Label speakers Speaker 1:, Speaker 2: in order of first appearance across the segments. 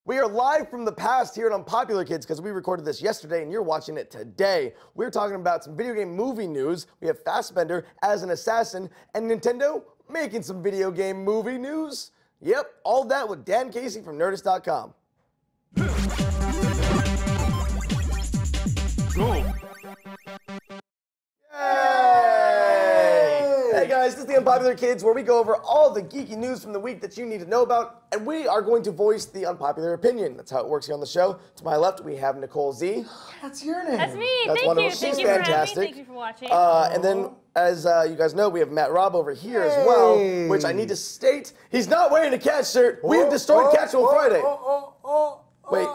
Speaker 1: We are live from the past here at Unpopular Kids because we recorded this yesterday and you're watching it today. We're talking about some video game movie news. We have Fassbender as an assassin and Nintendo making some video game movie news. Yep, all that with Dan Casey from Nerdist.com. Hey guys, this is the Unpopular Kids where we go over all the geeky news from the week that you need to know about, and we are going to voice the unpopular opinion. That's how it works here on the show. To my left, we have NikoleZ.
Speaker 2: That's your name.
Speaker 3: That's me.
Speaker 1: That's
Speaker 3: Thank
Speaker 1: wonderful.
Speaker 3: you.
Speaker 1: She's
Speaker 3: Thank you
Speaker 1: fantastic.
Speaker 3: for having me. Thank you for watching.
Speaker 1: And then, as you guys know, we have Raub over here as well, which I need to state, he's not wearing a cat shirt. We have destroyed Cats on Friday. Wait.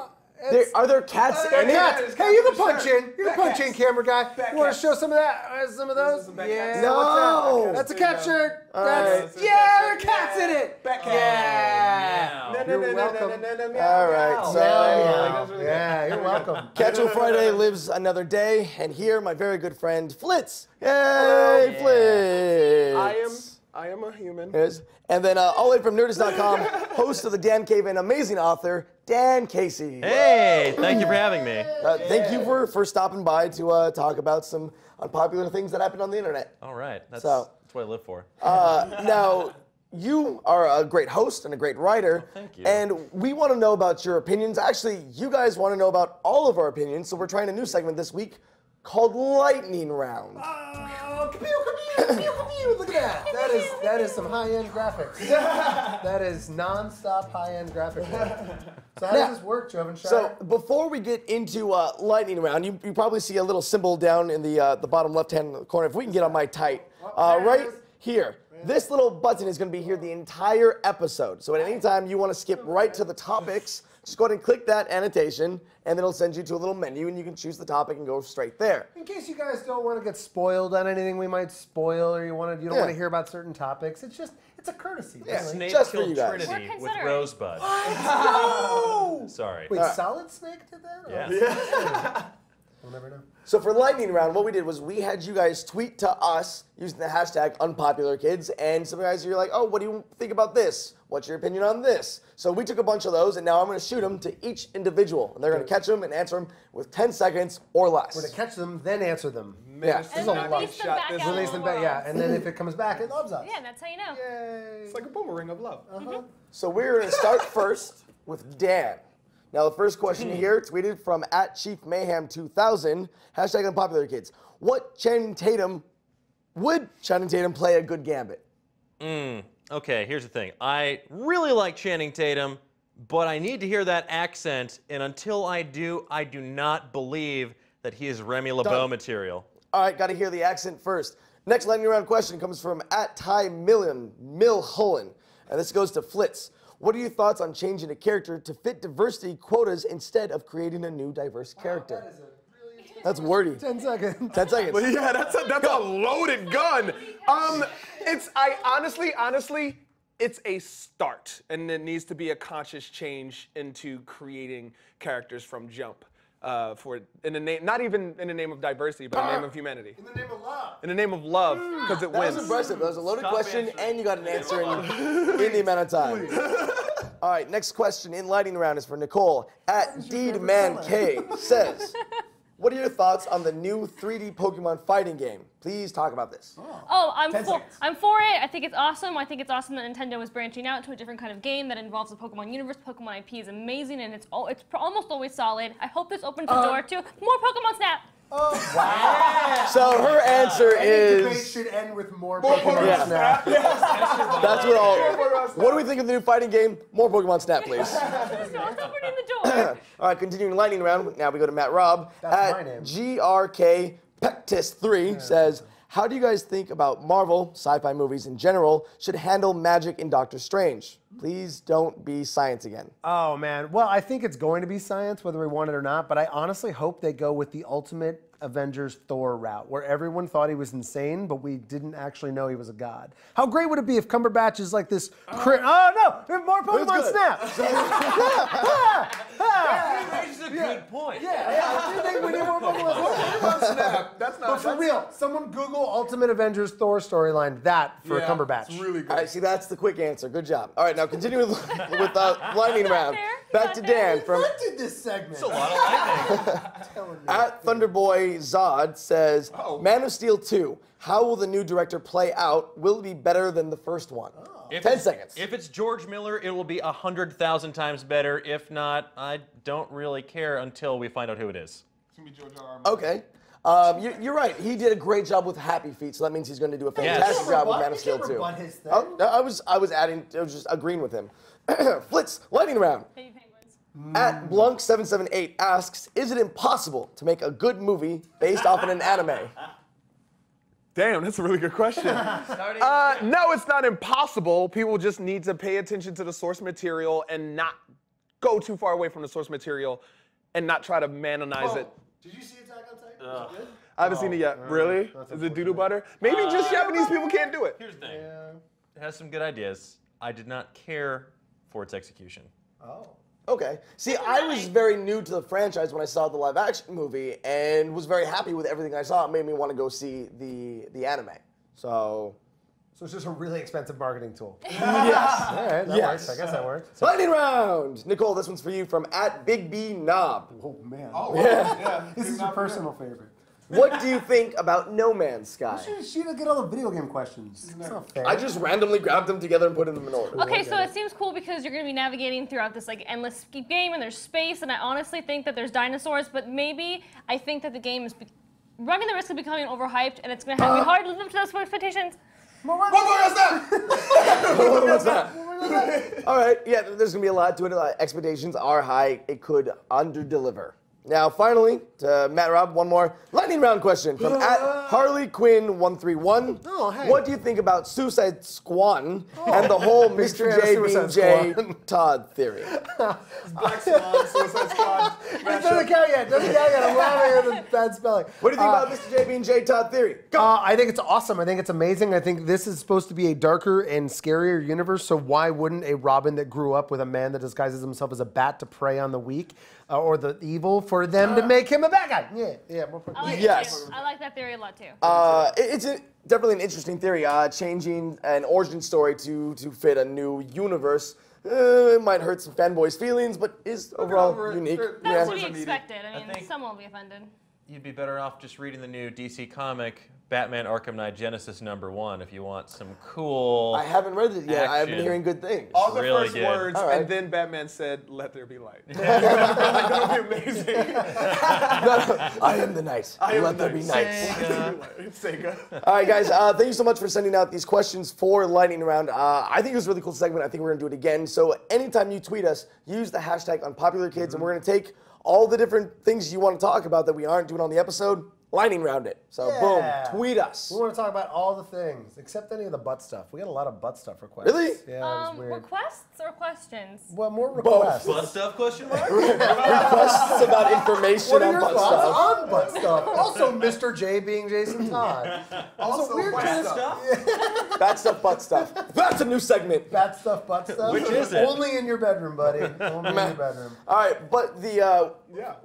Speaker 1: Are there cats in it?
Speaker 2: Hey, you can punch in. You can punch in, camera guy. You want to show some of that? Some of those? Yeah.
Speaker 1: No.
Speaker 2: That's a cat shirt.
Speaker 1: Right.
Speaker 2: Yeah, there are cats in it. Yeah.
Speaker 1: You're welcome. All right. So,
Speaker 2: yeah, you're welcome.
Speaker 1: Cats on Friday lives another day, and here, my very good friend FLitZ. Yay, FLitZ.
Speaker 4: I am a human.
Speaker 1: Yes. And then all the way from Nerdist.com, host of the Dan Cave and amazing author, Dan Casey.
Speaker 5: Hey, thank you for having me.
Speaker 1: Thank you for stopping by to talk about some unpopular things that happened on the internet.
Speaker 5: All right, that's
Speaker 1: So,
Speaker 5: what I live for.
Speaker 1: Now, you are a great host and a great writer.
Speaker 5: Thank you.
Speaker 1: And we want to know about your opinions. Actually, you guys want to know about all of our opinions, so we're trying a new segment this week called Lightning Round.
Speaker 2: Oh, look at that. That is some high-end graphics. That is non-stop high-end graphics. So how does this work, Joven Shire?
Speaker 1: So before we get into Lightning Round, you probably see a little symbol down in the bottom left-hand corner. If we can get on my tight, right here. This little button is going to be here the entire episode. So at any time you want to skip right to the topics, just go ahead and click that annotation, and it'll send you to a little menu, and you can choose the topic and go straight there.
Speaker 2: In case you guys don't want to get spoiled on anything we might spoil, or you don't want to hear about certain topics, it's a courtesy.
Speaker 1: Yeah.
Speaker 2: Really.
Speaker 5: Snake
Speaker 1: Just for
Speaker 5: killed
Speaker 1: you guys.
Speaker 5: Trinity
Speaker 3: We're
Speaker 5: with
Speaker 3: considering.
Speaker 5: Rosebud.
Speaker 2: No!
Speaker 5: Sorry.
Speaker 2: Wait, Solid Snake did that?
Speaker 5: Yes.
Speaker 2: We'll never know.
Speaker 1: So for Lightning Round, what we did was we had you guys tweet to us using the hashtag UnpopularKids, and some guys you're like, oh, what do you think about this? What's your opinion on this? So we took a bunch of those, and now I'm going to shoot them to each individual, and they're going to catch them and answer them with 10 seconds or less.
Speaker 2: We're to catch them, then answer them.
Speaker 1: Yeah.
Speaker 2: This is a lot.
Speaker 3: Release them back out
Speaker 2: Release
Speaker 3: in
Speaker 2: them
Speaker 3: the
Speaker 2: back,
Speaker 3: world.
Speaker 2: yeah. And then if it comes back, it loves us.
Speaker 3: Yeah, that's how you know.
Speaker 2: Yay.
Speaker 4: It's like a boomerang of love.
Speaker 1: So we're going to start first with Dan. Now the first question here, tweeted from @ChiefMayhem2000, hashtag UnpopularKids. Would Channing Tatum play a good gambit?
Speaker 5: Okay, here's the thing. I really like Channing Tatum, but I need to hear that accent, and until I do not believe that he is Remy LeBeau material.
Speaker 1: All right, got to hear the accent first. Next lightning round question comes from @TyMilHullen, and this goes to FLitZ. What are your thoughts on changing a character to fit diversity quotas instead of creating a new diverse character?
Speaker 2: That is a really
Speaker 1: That's wordy.
Speaker 2: 10 seconds.
Speaker 1: 10 seconds.
Speaker 4: But yeah, that's a loaded gun. Honestly, it's a start, and it needs to be a conscious change into creating characters from jump. In the name, not even in the name of diversity, but in the name of humanity.
Speaker 2: In the name of love.
Speaker 4: In the name of love, because it
Speaker 1: That
Speaker 4: wins.
Speaker 1: was impressive. That was a loaded question, and you got an answer in the amount of time. All right, next question in lightning round is for Nicole. @DeedManK says, what are your thoughts on the new 3D Pokemon fighting game? Please talk about this.
Speaker 3: Oh, I'm
Speaker 1: 10 seconds.
Speaker 3: for it. I think it's awesome. I think it's awesome that Nintendo is branching out to a different kind of game that involves the Pokemon universe. Pokemon IP is amazing, and it's almost always solid. I hope this opens the door to more Pokemon Snap.
Speaker 2: Wow.
Speaker 1: So her answer
Speaker 2: Any debate
Speaker 1: is,
Speaker 2: should end with more Pokemon
Speaker 1: Yeah.
Speaker 2: Snap.
Speaker 1: that's what do we think of the new fighting game? More Pokemon Snap, please.
Speaker 3: So it's opening the door.
Speaker 1: All right, continuing lightning round. Now we go to Raub.
Speaker 2: That's my name.
Speaker 1: @GRK Pectus3 says, how do you guys think about Marvel, sci-fi movies in general, should handle magic in Doctor Strange? Please don't be science again.
Speaker 2: Oh, man. Well, I think it's going to be science, whether we want it or not, but I honestly hope they go with the ultimate Avengers Thor route, where everyone thought he was insane, but we didn't actually know he was a god. How great would it be if Cumberbatch is like this... Oh, no! More Pokemon Snap!
Speaker 5: This is a good point.
Speaker 2: Yeah, do you think we need more Pokemon Snap?
Speaker 4: snap. That's not.
Speaker 2: But for real, someone Google Ultimate Avengers Thor storyline. That for Cumberbatch.
Speaker 4: It's really good.
Speaker 1: All right, see, that's the quick answer. Good job. All right, now continue with lightning round.
Speaker 3: fair.
Speaker 1: Back
Speaker 3: Not
Speaker 1: to
Speaker 3: fair.
Speaker 1: Dan from
Speaker 2: Invented this segment.
Speaker 5: It's a lot of lightning.
Speaker 1: at Thunderboy Zod says, Man of Steel 2. How will the new director play out? Will it be better than the first one? 10 seconds.
Speaker 5: If it's George Miller, it will be 100,000 times better. If not, I don't really care until we find out who it is.
Speaker 4: It's gonna be George R. R. Martin.
Speaker 1: Okay. You're right. He did a great job with Happy Feet, so that means he's going to do a fantastic job with Man of Steel 2. Oh, no, I was just agreeing with him. FLitZ, lightning round.
Speaker 3: Baby penguins.
Speaker 1: At Blunk778 asks, is it impossible to make a good movie based off of an anime?
Speaker 4: Damn, that's a really good question. No, it's not impossible. People just need to pay attention to the source material and not go too far away from the source material and not try to manonize it.
Speaker 2: Did you see Attack on Titan? Good?
Speaker 4: I haven't seen it yet. Really? Is it doo-doo butter? Maybe just Japanese people can't do it.
Speaker 5: Here's the thing. It has some good ideas. I did not care for its execution.
Speaker 2: Oh.
Speaker 1: Okay. See, I was very new to the franchise when I saw the live-action movie and was very happy with everything I saw. It made me want to go see the anime. So
Speaker 2: So it's just a really expensive marketing tool.
Speaker 1: yes.
Speaker 2: All right, that
Speaker 1: Yes.
Speaker 2: works. I guess that works.
Speaker 1: Lightning round. Nicole, this one's for you from at Big B Knob.
Speaker 2: Oh, man.
Speaker 4: Oh, yeah.
Speaker 2: This is your personal favorite.
Speaker 1: What do you think about No Man's Sky?
Speaker 2: She didn't get all the video game questions. It's not fair.
Speaker 1: I just randomly grabbed them together and put them in order.
Speaker 3: Okay, so it seems cool because you're going to be navigating throughout this like endless game and there's space, and I honestly think that there's dinosaurs, but maybe I think that the game is running the risk of becoming overhyped, and it's going to have to be hard to live up to those expectations.
Speaker 1: What's that? All right, yeah, there's gonna be a lot to it. Expectations are high. It could underdeliver. Now, finally, to Matt Raub, one more lightning round question from at Harley Quinn 131.
Speaker 2: Oh, hey.
Speaker 1: What do you think about Suicide Squad and the whole Mr.
Speaker 2: fan of
Speaker 1: J being
Speaker 2: Suicide
Speaker 1: J Todd theory?
Speaker 4: Black Swan, Suicide Squad.
Speaker 2: It doesn't count yet. I'm laughing at the bad spelling.
Speaker 1: What do you think about Mr. J being J Todd theory? Go.
Speaker 2: I think it's awesome. I think it's amazing. I think this is supposed to be a darker and scarier universe, so why wouldn't a Robin that grew up with a man that disguises himself as a bat to prey on the weak or the evil, for them to make him a bad guy? Yeah, more
Speaker 3: I like
Speaker 1: Yes.
Speaker 3: it too. I like that theory a lot too.
Speaker 1: It's definitely an interesting theory. Changing an origin story to fit a new universe. It might hurt some fanboys' feelings, but is overall unique.
Speaker 3: That's to be expected. I mean,
Speaker 5: think-
Speaker 3: someone will be offended.
Speaker 5: You'd be better off just reading the new DC comic, Batman Arkham Knight Genesis #1, if you want some cool.
Speaker 1: I haven't read it yet. I've been
Speaker 5: Action.
Speaker 1: hearing good things.
Speaker 4: All the
Speaker 5: Really
Speaker 4: first
Speaker 5: good.
Speaker 4: words,
Speaker 1: All right.
Speaker 4: and then Batman said, "Let there be light." It's gonna be amazing.
Speaker 1: I am the night. Let there be night.
Speaker 4: It's Sega.
Speaker 1: All right, guys. Thank you so much for sending out these questions for Lightning Round. I think it was a really cool segment. I think we're gonna do it again. So anytime you tweet us, use the hashtag Unpopular Kids, and we're gonna take all the different things you want to talk about that we aren't doing on the episode. Lightning round it. So boom, tweet us.
Speaker 2: We want to talk about all the things, except any of the butt stuff. We got a lot of butt stuff requests.
Speaker 1: Really?
Speaker 2: Yeah, it was weird.
Speaker 3: Requests or questions?
Speaker 2: Well, more requests.
Speaker 5: Butt stuff, question mark?
Speaker 1: Requests about information
Speaker 2: What are
Speaker 1: on
Speaker 2: your
Speaker 1: butt
Speaker 2: thoughts
Speaker 1: stuff.
Speaker 2: on butt stuff? Also, Mr. J being Jason Todd.
Speaker 4: Also,
Speaker 2: weird
Speaker 4: butt
Speaker 2: kind of
Speaker 4: stuff.
Speaker 1: Bad stuff, butt stuff. That's a new segment.
Speaker 2: Bad stuff, butt stuff.
Speaker 5: Which is it?
Speaker 2: Only in your bedroom, buddy. Only in your bedroom.
Speaker 1: All right, but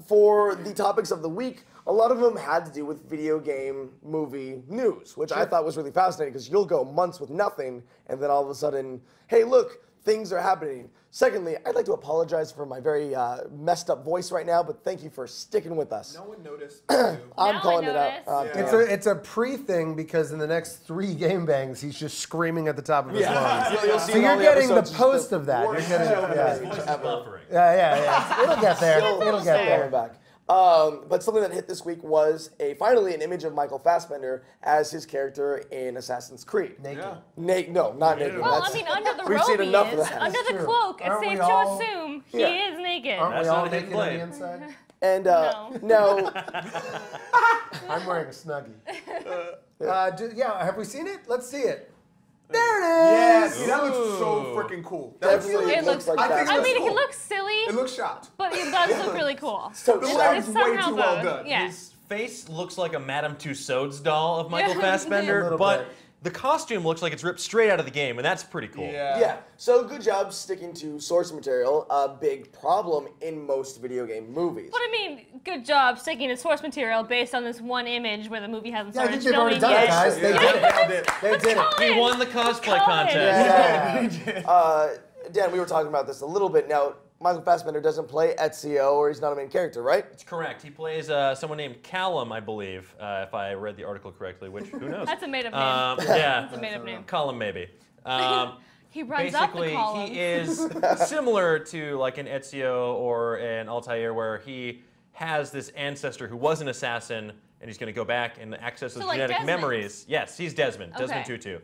Speaker 1: for the topics of the week, a lot of them had to do with video game, movie news, which I thought was really fascinating because you'll go months with nothing, and then all of a sudden, hey, look, things are happening. Secondly, I'd like to apologize for my very messed up voice right now, but thank you for sticking with us.
Speaker 4: No one noticed.
Speaker 1: I'm
Speaker 3: Now
Speaker 1: calling
Speaker 3: I
Speaker 1: it out.
Speaker 3: noticed.
Speaker 2: It's a pre-thing because in the next 3 game bangs, he's just screaming at the top of his lungs.
Speaker 1: You'll see
Speaker 2: So
Speaker 1: in all
Speaker 2: you're
Speaker 1: the
Speaker 2: getting the
Speaker 1: episodes, just
Speaker 2: post of that. You're
Speaker 1: worst
Speaker 2: getting,
Speaker 1: show
Speaker 2: yeah.
Speaker 1: of the week ever.
Speaker 5: Buffering.
Speaker 2: Yeah. It'll get there. It'll get
Speaker 1: Coming
Speaker 2: there.
Speaker 1: back. But something that hit this week was finally an image of Michael Fassbender as his character in Assassin's Creed.
Speaker 2: Naked.
Speaker 1: No, not naked.
Speaker 3: Well,
Speaker 1: That's-
Speaker 3: I mean, under the
Speaker 1: we've
Speaker 3: robe
Speaker 1: seen
Speaker 3: he
Speaker 1: enough of
Speaker 3: is.
Speaker 1: that.
Speaker 3: Under the
Speaker 2: true.
Speaker 3: cloak, it's
Speaker 2: Aren't we
Speaker 3: safe to
Speaker 2: all-
Speaker 3: assume he
Speaker 1: Yeah.
Speaker 3: is naked.
Speaker 2: Aren't
Speaker 5: That's
Speaker 2: we all
Speaker 5: not a hidden
Speaker 2: naked on the
Speaker 5: blade.
Speaker 2: inside?
Speaker 1: And
Speaker 3: No.
Speaker 1: now,
Speaker 2: I'm wearing a Snuggie. Have we seen it? Let's see it. There it
Speaker 4: Yes,
Speaker 2: is.
Speaker 4: that looks so freaking cool. That looks
Speaker 1: definitely
Speaker 3: It looks-
Speaker 1: like
Speaker 4: I
Speaker 1: that.
Speaker 4: think it
Speaker 3: I
Speaker 4: looks
Speaker 3: mean, he
Speaker 4: cool.
Speaker 3: looks silly,
Speaker 4: It looks shot.
Speaker 3: but he does look really cool.
Speaker 1: So
Speaker 4: The
Speaker 1: shot.
Speaker 4: lighting's way
Speaker 3: somehow
Speaker 4: too well
Speaker 3: both.
Speaker 4: done.
Speaker 3: Yeah.
Speaker 5: His face looks like a Madame Tussauds doll of Michael
Speaker 3: Yeah.
Speaker 5: Fassbender,
Speaker 2: A little
Speaker 5: but
Speaker 2: bit.
Speaker 5: the costume looks like it's ripped straight out of the game, and that's pretty cool.
Speaker 1: Yeah, so good job sticking to source material. A big problem in most video game movies.
Speaker 3: But I mean, good job sticking to source material based on this one image where the movie hasn't
Speaker 2: Yeah, I
Speaker 3: started
Speaker 2: think they've already done it,
Speaker 3: yet.
Speaker 2: guys. They did it. They did it.
Speaker 5: He won the cosplay
Speaker 3: Colin.
Speaker 5: contest.
Speaker 2: Yeah.
Speaker 1: Dan, we were talking about this a little bit. Now, Michael Fassbender doesn't play Ezio, or he's not a main character, right?
Speaker 5: That's correct. He plays someone named Callum, I believe, if I read the article correctly, which, who knows?
Speaker 3: That's a made-up name.
Speaker 5: Yeah.
Speaker 3: That's a made-up name.
Speaker 5: Callum, maybe.
Speaker 3: He runs up the
Speaker 5: Basically,
Speaker 3: column.
Speaker 5: he is similar to like an Ezio or an Altair, where he has this ancestor who was an assassin, and he's going to go back and access those
Speaker 3: like
Speaker 5: genetic
Speaker 3: Desmond.
Speaker 5: memories. Yes, he's Desmond.
Speaker 3: Okay.
Speaker 5: Desmond Tutu.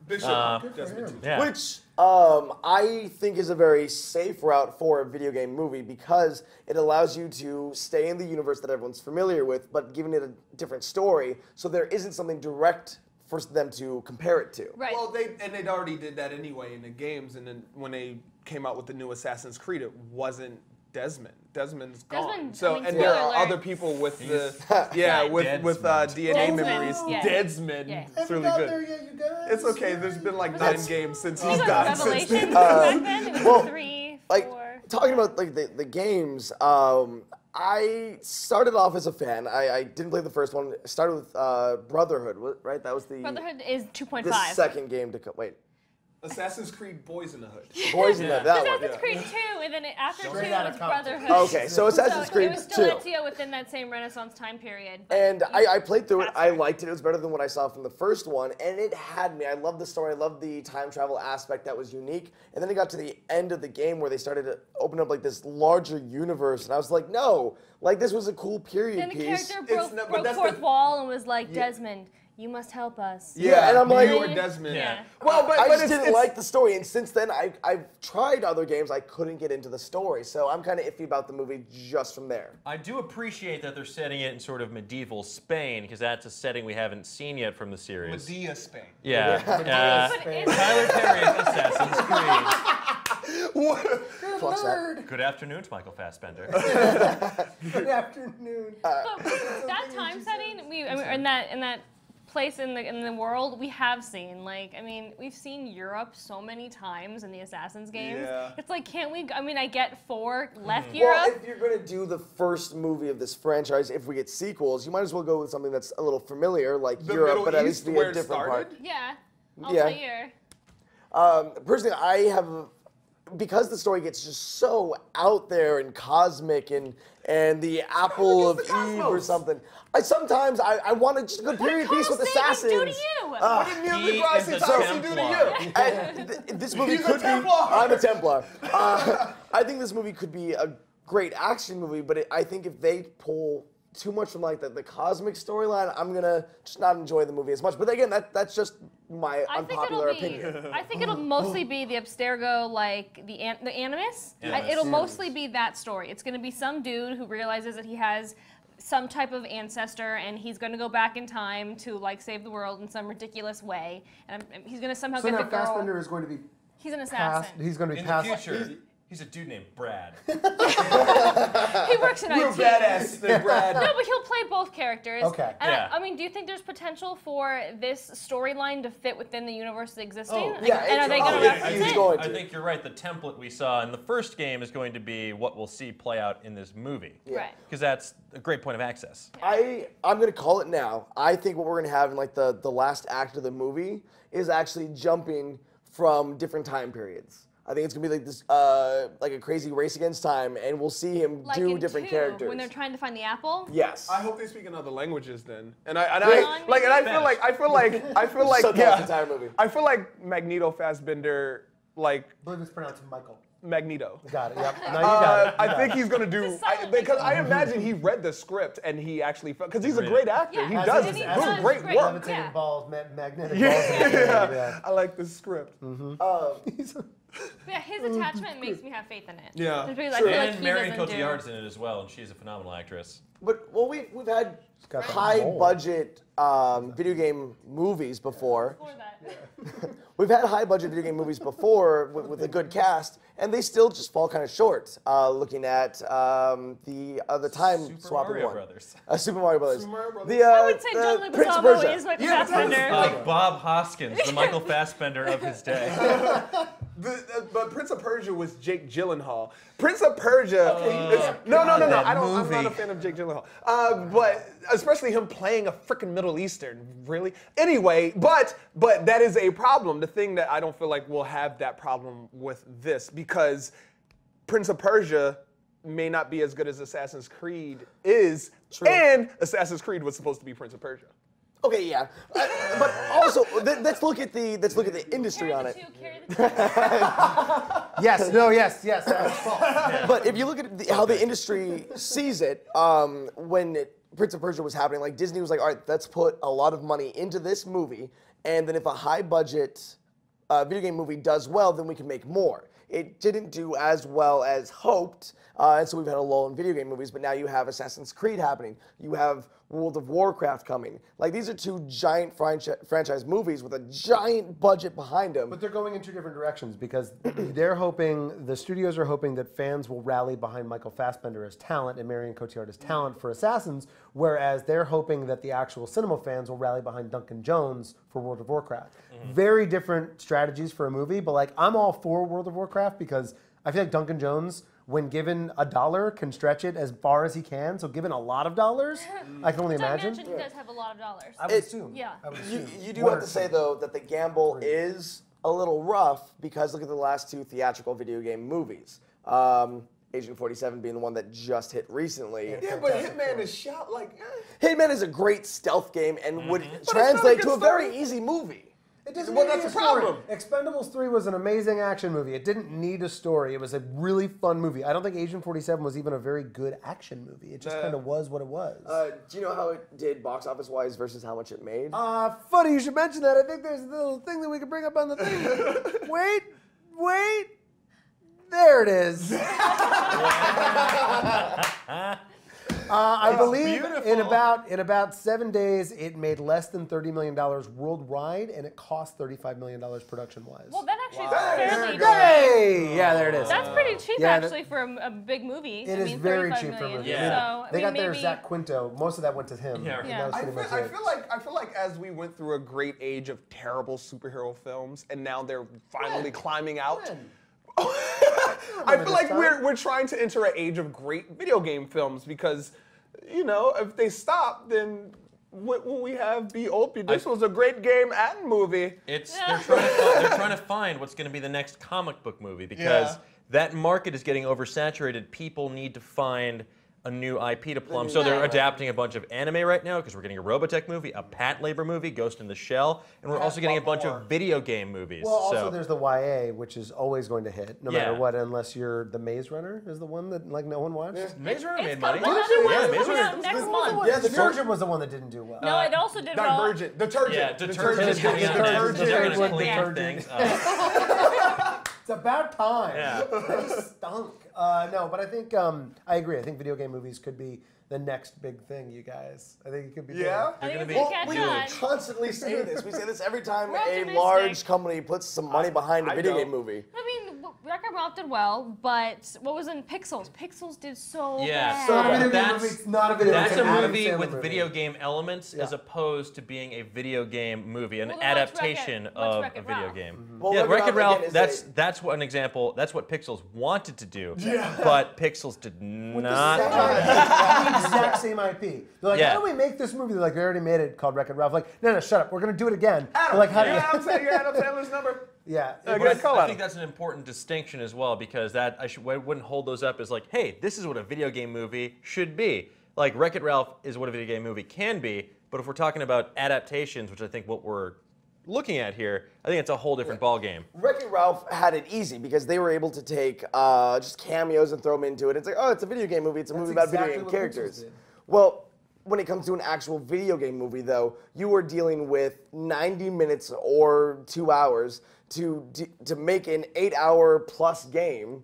Speaker 4: Bishop Desmond Tutu.
Speaker 5: Yeah.
Speaker 1: Which I think is a very safe route for a video game movie because it allows you to stay in the universe that everyone's familiar with, but giving it a different story, so there isn't something direct for them to compare it to.
Speaker 3: Right.
Speaker 4: Well, they'd already did that anyway in the games, and then when they came out with the new Assassin's Creed, it wasn't Desmond. Desmond's gone.
Speaker 3: Desmond,
Speaker 4: So,
Speaker 3: I mean,
Speaker 4: and there are
Speaker 3: spoiler
Speaker 4: other
Speaker 3: alert.
Speaker 4: people with the
Speaker 3: Yeah.
Speaker 4: with DNA
Speaker 3: Desmond,
Speaker 4: memories.
Speaker 3: yeah.
Speaker 4: Desmond.
Speaker 3: Yeah.
Speaker 4: It's really
Speaker 2: Haven't got
Speaker 4: good.
Speaker 2: there yet, you guys.
Speaker 4: It's okay. There's been like 9 games since
Speaker 3: I
Speaker 4: he's
Speaker 3: think it was
Speaker 4: died. Since
Speaker 3: Revelation
Speaker 4: then.
Speaker 3: back then. It was
Speaker 1: well,
Speaker 3: 3, 4.
Speaker 1: Like, talking about like the games, I started off as a fan. I didn't play the first one. I started with Brotherhood, right? That was the
Speaker 3: Brotherhood is 2.5.
Speaker 1: the second game to come. Wait,
Speaker 4: Assassin's Creed Boys in the Hood.
Speaker 1: Boys in that one.
Speaker 3: Assassin's Creed 2, and then after 2
Speaker 2: Straight outta
Speaker 3: was
Speaker 2: Compton.
Speaker 3: Brotherhood.
Speaker 1: Okay, so Assassin's
Speaker 3: So
Speaker 1: Creed
Speaker 3: it was still
Speaker 1: 2.
Speaker 3: Ezio within that same Renaissance time period. but
Speaker 1: And I played through it. I
Speaker 3: Faster.
Speaker 1: liked it. It was better than what I saw from the first one, and it had me. I loved the story. I loved the time travel aspect that was unique. And then it got to the end of the game where they started to open up like this larger universe, and I was like, no, like this was a cool period
Speaker 3: Then the
Speaker 1: piece.
Speaker 3: character
Speaker 4: It's not- but
Speaker 3: broke
Speaker 4: that's
Speaker 3: fourth
Speaker 4: the-
Speaker 3: wall and was like, Desmond, you must help us.
Speaker 1: Yeah, and I'm like,
Speaker 4: you were Desmond.
Speaker 3: Yeah.
Speaker 4: Well, but
Speaker 1: I just
Speaker 4: it's-
Speaker 1: didn't like the story, and since then I've tried other games. I couldn't get into the story, so I'm kind of iffy about the movie just from there.
Speaker 5: I do appreciate that they're setting it in sort of medieval Spain, because that's a setting we haven't seen yet from the series.
Speaker 4: Medea Spain.
Speaker 5: Yeah.
Speaker 3: But it's-
Speaker 5: Tyler Perry's Assassin's Creed.
Speaker 1: Plus that.
Speaker 5: Good afternoon, Michael Fassbender.
Speaker 2: Good afternoon.
Speaker 3: that time setting, in that place in the world, we have seen, like, I mean, we've seen Europe so many times in the Assassin's games.
Speaker 4: Yeah.
Speaker 3: It's like, can't we, I mean, I get 4 left
Speaker 1: Well,
Speaker 3: Europe.
Speaker 1: if you're gonna do the first movie of this franchise, if we get sequels, you might as well go with something that's a little familiar, like
Speaker 4: The
Speaker 1: Europe,
Speaker 4: Middle
Speaker 1: but at
Speaker 4: East,
Speaker 1: least be
Speaker 4: where
Speaker 1: a
Speaker 4: it
Speaker 1: different
Speaker 4: started?
Speaker 1: part.
Speaker 3: Yeah.
Speaker 1: Yeah.
Speaker 3: Altair.
Speaker 1: Personally, I have, because the story gets just so out there and cosmic and the apple of
Speaker 4: the
Speaker 1: Eve or
Speaker 4: cosmos.
Speaker 1: something. Sometimes I want just a good period piece with
Speaker 3: What did Carl
Speaker 1: assassins.
Speaker 3: Sagan do to you?
Speaker 4: What did Neil
Speaker 5: He
Speaker 4: deGrasse
Speaker 5: is a
Speaker 4: Tyson do to
Speaker 5: Templar.
Speaker 4: you?
Speaker 1: And this movie
Speaker 4: He's a
Speaker 1: could be.
Speaker 4: Templar.
Speaker 1: I'm a Templar. I think this movie could be a great action movie, but I think if they pull too much from like the cosmic storyline, I'm gonna just not enjoy the movie as much. But again, that's just my unpopular opinion.
Speaker 3: I think it'll mostly be the Abstergo, like the Animus.
Speaker 5: Animus.
Speaker 3: It'll mostly be that story. It's going to be some dude who realizes that he has some type of ancestor, and he's going to go back in time to like save the world in some ridiculous way, and he's going to somehow
Speaker 2: So
Speaker 3: get
Speaker 2: now
Speaker 3: the girl.
Speaker 2: Fassbender is going to be
Speaker 3: He's an
Speaker 2: passed.
Speaker 3: assassin.
Speaker 2: He's going to be
Speaker 5: In the
Speaker 2: passed.
Speaker 5: future, he's a dude named Brad.
Speaker 3: He works in
Speaker 4: You're
Speaker 3: IT.
Speaker 4: badass, then, Brad.
Speaker 3: No, but he'll play both characters.
Speaker 2: Okay.
Speaker 3: And
Speaker 5: Yeah.
Speaker 3: I mean, do you think there's potential for this storyline to fit within the universe existing?
Speaker 5: Oh,
Speaker 3: Like,
Speaker 1: yeah,
Speaker 3: and are they going to
Speaker 1: it's-
Speaker 3: reference
Speaker 1: he's
Speaker 3: it?
Speaker 1: going
Speaker 5: I
Speaker 1: to.
Speaker 5: think you're right. The template we saw in the first game is going to be what we'll see play out in this movie.
Speaker 3: Right.
Speaker 5: Because that's a great point of access.
Speaker 1: I'm gonna call it now. I think what we're gonna have in like the last act of the movie is actually jumping from different time periods. I think it's gonna be like this, like a crazy race against time, and we'll see him
Speaker 3: Like
Speaker 1: do
Speaker 3: in
Speaker 1: different
Speaker 3: 2,
Speaker 1: characters.
Speaker 3: when they're trying to find the apple.
Speaker 1: Yes.
Speaker 4: I hope they speak in other languages then. And
Speaker 3: Really?
Speaker 4: I feel like
Speaker 1: So that's the entire movie.
Speaker 4: I feel like Magneto Fassbender, like
Speaker 2: I believe it's pronounced Michael.
Speaker 4: Magneto.
Speaker 2: Got it. Yep. No, you got it.
Speaker 4: I think he's gonna do
Speaker 3: Just silent
Speaker 4: because I
Speaker 3: Magneto.
Speaker 4: imagine he read the script and he actually because he's a
Speaker 5: Agreed.
Speaker 4: great actor.
Speaker 3: Yeah,
Speaker 4: He
Speaker 3: as
Speaker 4: does
Speaker 3: is-
Speaker 4: doing
Speaker 3: as is
Speaker 4: great
Speaker 3: great.
Speaker 4: work.
Speaker 2: Levitating
Speaker 3: Yeah.
Speaker 2: balls, magnetic balls.
Speaker 4: Yeah.
Speaker 2: Yeah.
Speaker 4: I like the script.
Speaker 3: Yeah, his attachment makes me have faith in it.
Speaker 4: Yeah.
Speaker 3: Just because I feel like
Speaker 5: And
Speaker 3: he
Speaker 5: Marion
Speaker 3: doesn't do.
Speaker 5: Cotillard's in it as well, and she's a phenomenal actress.
Speaker 1: But well, we've had
Speaker 2: got some
Speaker 1: high
Speaker 2: mold.
Speaker 1: budget video game movies before.
Speaker 3: For that.
Speaker 1: We've had high budget video game movies before with a good cast, and they still just fall kind of short. Looking at the time
Speaker 5: Super
Speaker 1: swapping
Speaker 5: Mario
Speaker 1: one.
Speaker 5: Brothers.
Speaker 1: Super Mario Brothers.
Speaker 4: Super Mario Brothers.
Speaker 1: The,
Speaker 3: I would say John
Speaker 1: Prince of
Speaker 3: Leguizamo
Speaker 1: Persia.
Speaker 3: is Michael
Speaker 4: Yeah,
Speaker 3: Fassbender.
Speaker 5: Like Bob Hoskins, the Michael Fassbender of his day.
Speaker 4: But Prince of Persia was Jake Gyllenhaal. Prince of Persia. No.
Speaker 5: that
Speaker 4: I'm not
Speaker 5: movie.
Speaker 4: a fan of Jake Gyllenhaal. But especially him playing a freaking Middle Eastern, really. Anyway, but that is a problem. The thing that I don't feel like we'll have that problem with this, because Prince of Persia may not be as good as Assassin's Creed is, and Assassin's Creed was supposed to be Prince of Persia.
Speaker 1: Okay, yeah, but also let's look at the industry on it.
Speaker 3: Carry the two.
Speaker 2: Yes, no, yes. That was false.
Speaker 1: But if you look at how the industry sees it, when Prince of Persia was happening, like Disney was like, all right, let's put a lot of money into this movie, and then if a high budget video game movie does well, then we can make more. It didn't do as well as hoped, and so we've had a lull in video game movies, but now you have Assassin's Creed happening. You have World of Warcraft coming. Like, these are two giant franchise movies with a giant budget behind them.
Speaker 2: But they're going in two different directions because they're hoping, the studios are hoping that fans will rally behind Michael Fassbender as talent and Marion Cotillard as talent for Assassins, whereas they're hoping that the actual cinema fans will rally behind Duncan Jones for World of Warcraft. Very different strategies for a movie, but like, I'm all for World of Warcraft because I feel like Duncan Jones, when given $1, can stretch it as far as he can. So given a lot of dollars, I can only
Speaker 3: Which I
Speaker 2: imagine.
Speaker 3: imagine he does have a lot of dollars.
Speaker 2: I would assume.
Speaker 3: Yeah.
Speaker 2: I would
Speaker 1: You,
Speaker 2: assume.
Speaker 1: you do have to say, though, that the gamble is a little rough because look at the last two theatrical video game movies. Agent 47 being the one that just hit recently.
Speaker 4: Yeah, but Hitman is shot like.
Speaker 1: Hitman is a great stealth game and would
Speaker 4: not a
Speaker 1: translate
Speaker 4: good
Speaker 1: to a
Speaker 4: story.
Speaker 1: very easy movie.
Speaker 2: It doesn't
Speaker 4: Well,
Speaker 2: need
Speaker 4: that's
Speaker 2: a
Speaker 4: the
Speaker 2: story.
Speaker 4: problem.
Speaker 2: Expendables 3 was an amazing action movie. It didn't need a story. It was a really fun movie. I don't think Agent 47 was even a very good action movie. It just kind of was what it was.
Speaker 1: Do you know how it did box office wise versus how much it made?
Speaker 2: Funny you should mention that. I think there's a little thing that we can bring up on the thing. Wait. There it is. I believe in about 7 days, it made less than $30 million worldwide, and it cost $35 million production-wise.
Speaker 3: Well, that actually is fairly cheap.
Speaker 2: Hey! Yeah, there it is.
Speaker 3: That's pretty cheap,
Speaker 2: Yeah,
Speaker 3: actually, for a big movie.
Speaker 2: It
Speaker 3: I
Speaker 2: is
Speaker 3: mean,
Speaker 2: very
Speaker 3: 35
Speaker 2: cheap for a
Speaker 3: million.
Speaker 2: movie.
Speaker 5: Yeah.
Speaker 3: So,
Speaker 2: They
Speaker 3: I
Speaker 2: got
Speaker 3: mean,
Speaker 2: their
Speaker 3: maybe,
Speaker 2: Zach Quinto. Most of that went to him.
Speaker 5: Yeah.
Speaker 2: And
Speaker 3: Yeah.
Speaker 2: that was
Speaker 4: I
Speaker 2: pretty much
Speaker 4: feel,
Speaker 2: it.
Speaker 4: I feel like as we went through a great age of terrible superhero films, and now they're finally climbing out. I feel like we're trying to enter an age of great video game films because, you know, if they stop, then what will we have be old people? This was a great game and movie.
Speaker 5: They're trying to find what's going to be the next comic book movie because that market is getting oversaturated. People need to find a new IP to plumb. So they're adapting a bunch of anime right now because we're getting a Robotech movie, a Pat Labor movie, Ghost in the Shell, and we're also getting a bunch of video game movies.
Speaker 2: Well, also
Speaker 5: so,
Speaker 2: there's the YA, which is always going to hit, no matter
Speaker 5: Yeah.
Speaker 2: what, unless you're the Maze Runner is the one that like no one watched.
Speaker 5: Maze Runner made
Speaker 3: It's
Speaker 5: money.
Speaker 3: coming out
Speaker 5: Yeah, Maze
Speaker 3: coming out
Speaker 5: Runner.
Speaker 3: next month.
Speaker 1: Yeah, the
Speaker 2: Divergent was the one that didn't do well.
Speaker 3: No, it also did well.
Speaker 4: Divergent. Detergent.
Speaker 5: Yeah, detergent is coming out
Speaker 2: Detergent.
Speaker 5: next. They're going to
Speaker 2: Detergent.
Speaker 5: clean
Speaker 2: Detergent.
Speaker 5: things.
Speaker 2: It's about time.
Speaker 5: Yeah.
Speaker 2: They stunk. No, but I think I agree. I think video game movies could be the next big thing, you guys. I think it could be.
Speaker 4: Yeah?
Speaker 3: I think
Speaker 5: gonna
Speaker 3: it's
Speaker 5: be-
Speaker 3: gonna
Speaker 1: Well,
Speaker 3: catch
Speaker 1: we
Speaker 3: on.
Speaker 1: constantly say this. We say this every time
Speaker 3: We're
Speaker 1: a
Speaker 3: optimistic.
Speaker 1: large company puts some money behind a
Speaker 4: I
Speaker 1: video
Speaker 4: don't.
Speaker 1: game movie.
Speaker 3: I mean, Wreck-It Ralph did well, but what was in Pixels? Pixels did so
Speaker 5: Yeah,
Speaker 3: bad.
Speaker 5: so
Speaker 2: Not a video game
Speaker 5: that's-
Speaker 2: movie. It's not a video.
Speaker 5: That's
Speaker 2: it's
Speaker 5: a
Speaker 2: an Adam
Speaker 5: movie
Speaker 2: Sandler
Speaker 5: with
Speaker 2: movie.
Speaker 5: video game elements as
Speaker 2: Yeah.
Speaker 5: opposed to being a video game movie, an
Speaker 3: Well, then what's
Speaker 5: adaptation
Speaker 3: Wreck-It- what's
Speaker 5: of a
Speaker 3: Wreck-It
Speaker 5: video
Speaker 3: Ralph?
Speaker 5: game.
Speaker 1: Well,
Speaker 5: Yeah,
Speaker 1: Wreck-It
Speaker 5: Wreck-It
Speaker 1: Ralph,
Speaker 5: Ralph,
Speaker 1: again, is
Speaker 5: that's what an example, that's what Pixels wanted to do, but Pixels did not.
Speaker 2: Same IP, the exact same IP. They're like,
Speaker 5: Yeah.
Speaker 2: how do we make this movie? They're like, they already made it called Wreck-It Ralph. Like, no, shut up. We're gonna do it again. They're like, how do you?
Speaker 4: Adam Sandler's number.
Speaker 2: Yeah.
Speaker 4: Okay.
Speaker 5: But
Speaker 4: Call
Speaker 5: I
Speaker 4: out.
Speaker 5: think that's an important distinction as well because that I wouldn't hold those up as like, hey, this is what a video game movie should be. Like Wreck-It Ralph is what a video game movie can be, but if we're talking about adaptations, which I think what we're looking at here, I think it's a whole different ball game.
Speaker 1: Wreck-It Ralph had it easy because they were able to take just cameos and throw them into it. It's like, oh, it's a video game movie. It's a movie about
Speaker 2: exactly
Speaker 1: video game
Speaker 2: what Pixels
Speaker 1: characters.
Speaker 2: did.
Speaker 1: Well, when it comes to an actual video game movie, though, you are dealing with 90 minutes or 2 hours to make an 8-hour plus game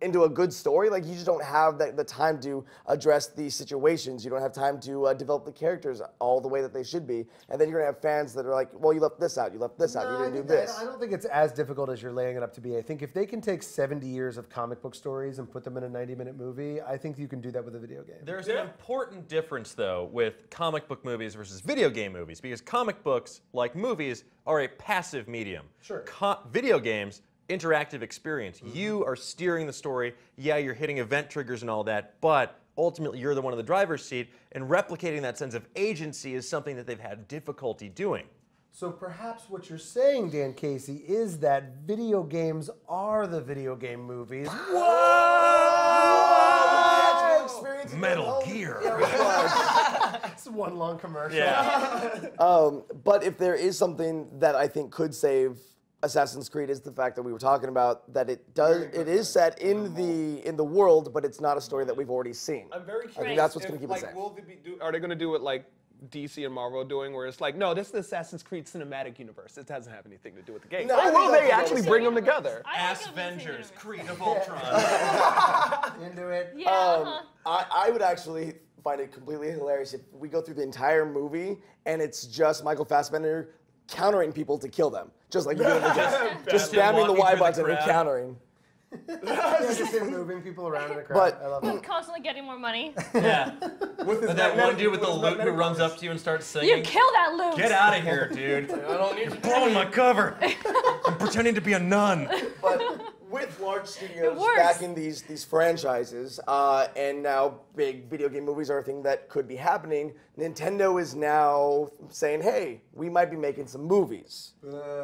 Speaker 1: into a good story. Like, you just don't have the time to address these situations. You don't have time to develop the characters all the way that they should be. And then you're gonna have fans that are like, well, you left this out, you left this out, you didn't do this.
Speaker 2: I don't think it's as difficult as you're laying it up to be. I think if they can take 70 years of comic book stories and put them in a 90-minute movie, I think you can do that with a video game.
Speaker 5: There's an important difference, though, with comic book movies versus video game movies, because comic books, like movies, are a passive medium.
Speaker 2: Sure.
Speaker 5: Video games, interactive experience. You are steering the story. Yeah, you're hitting event triggers and all that, but ultimately you're the one in the driver's seat, and replicating that sense of agency is something that they've had difficulty doing.
Speaker 2: So perhaps what you're saying, Dan Casey, is that video games are the video game movies.
Speaker 5: Metal Gear.
Speaker 2: It's one long commercial.
Speaker 5: Yeah.
Speaker 1: But if there is something that I think could save Assassin's Creed, is the fact that we were talking about that it is set in the world, but it's not a story that we've already seen.
Speaker 4: I'm very curious.
Speaker 1: I think that's what's going
Speaker 4: if,
Speaker 1: to keep it safe.
Speaker 4: Will they are they going to do it like DC and Marvel are doing, where it's like, no, this is the Assassin's Creed cinematic universe. It doesn't have anything to do with the game.
Speaker 1: No, I
Speaker 4: or
Speaker 1: think
Speaker 4: will they
Speaker 1: that's
Speaker 4: actually
Speaker 1: what
Speaker 4: bring them together?
Speaker 5: Assvengers, Creed of Ultron.
Speaker 2: Into it.
Speaker 3: Yeah.
Speaker 1: I would actually find it completely hilarious if we go through the entire movie and it's just Michael Fassbender countering people to kill them, just like you do in the game. Just spamming the
Speaker 5: walking
Speaker 1: Y
Speaker 5: through the
Speaker 1: button and
Speaker 5: crowd.
Speaker 1: countering.
Speaker 2: Just him moving people around in a crowd.
Speaker 1: But-
Speaker 2: I love it.
Speaker 3: Constantly getting more money.
Speaker 5: Yeah.
Speaker 4: With his
Speaker 5: And that one
Speaker 4: magnetic-
Speaker 5: dude with the
Speaker 4: his
Speaker 5: loot who
Speaker 4: magnetic
Speaker 5: runs
Speaker 4: powers.
Speaker 5: up to you and starts singing.
Speaker 3: You kill that loot.
Speaker 5: Get out of here, dude.
Speaker 4: I don't need
Speaker 5: You're blowing my cover. I'm pretending to be a nun.
Speaker 1: But with large studios
Speaker 3: works.
Speaker 1: backing these franchises, and now big video game movies are a thing that could be happening, Nintendo is now saying, hey, we might be making some movies.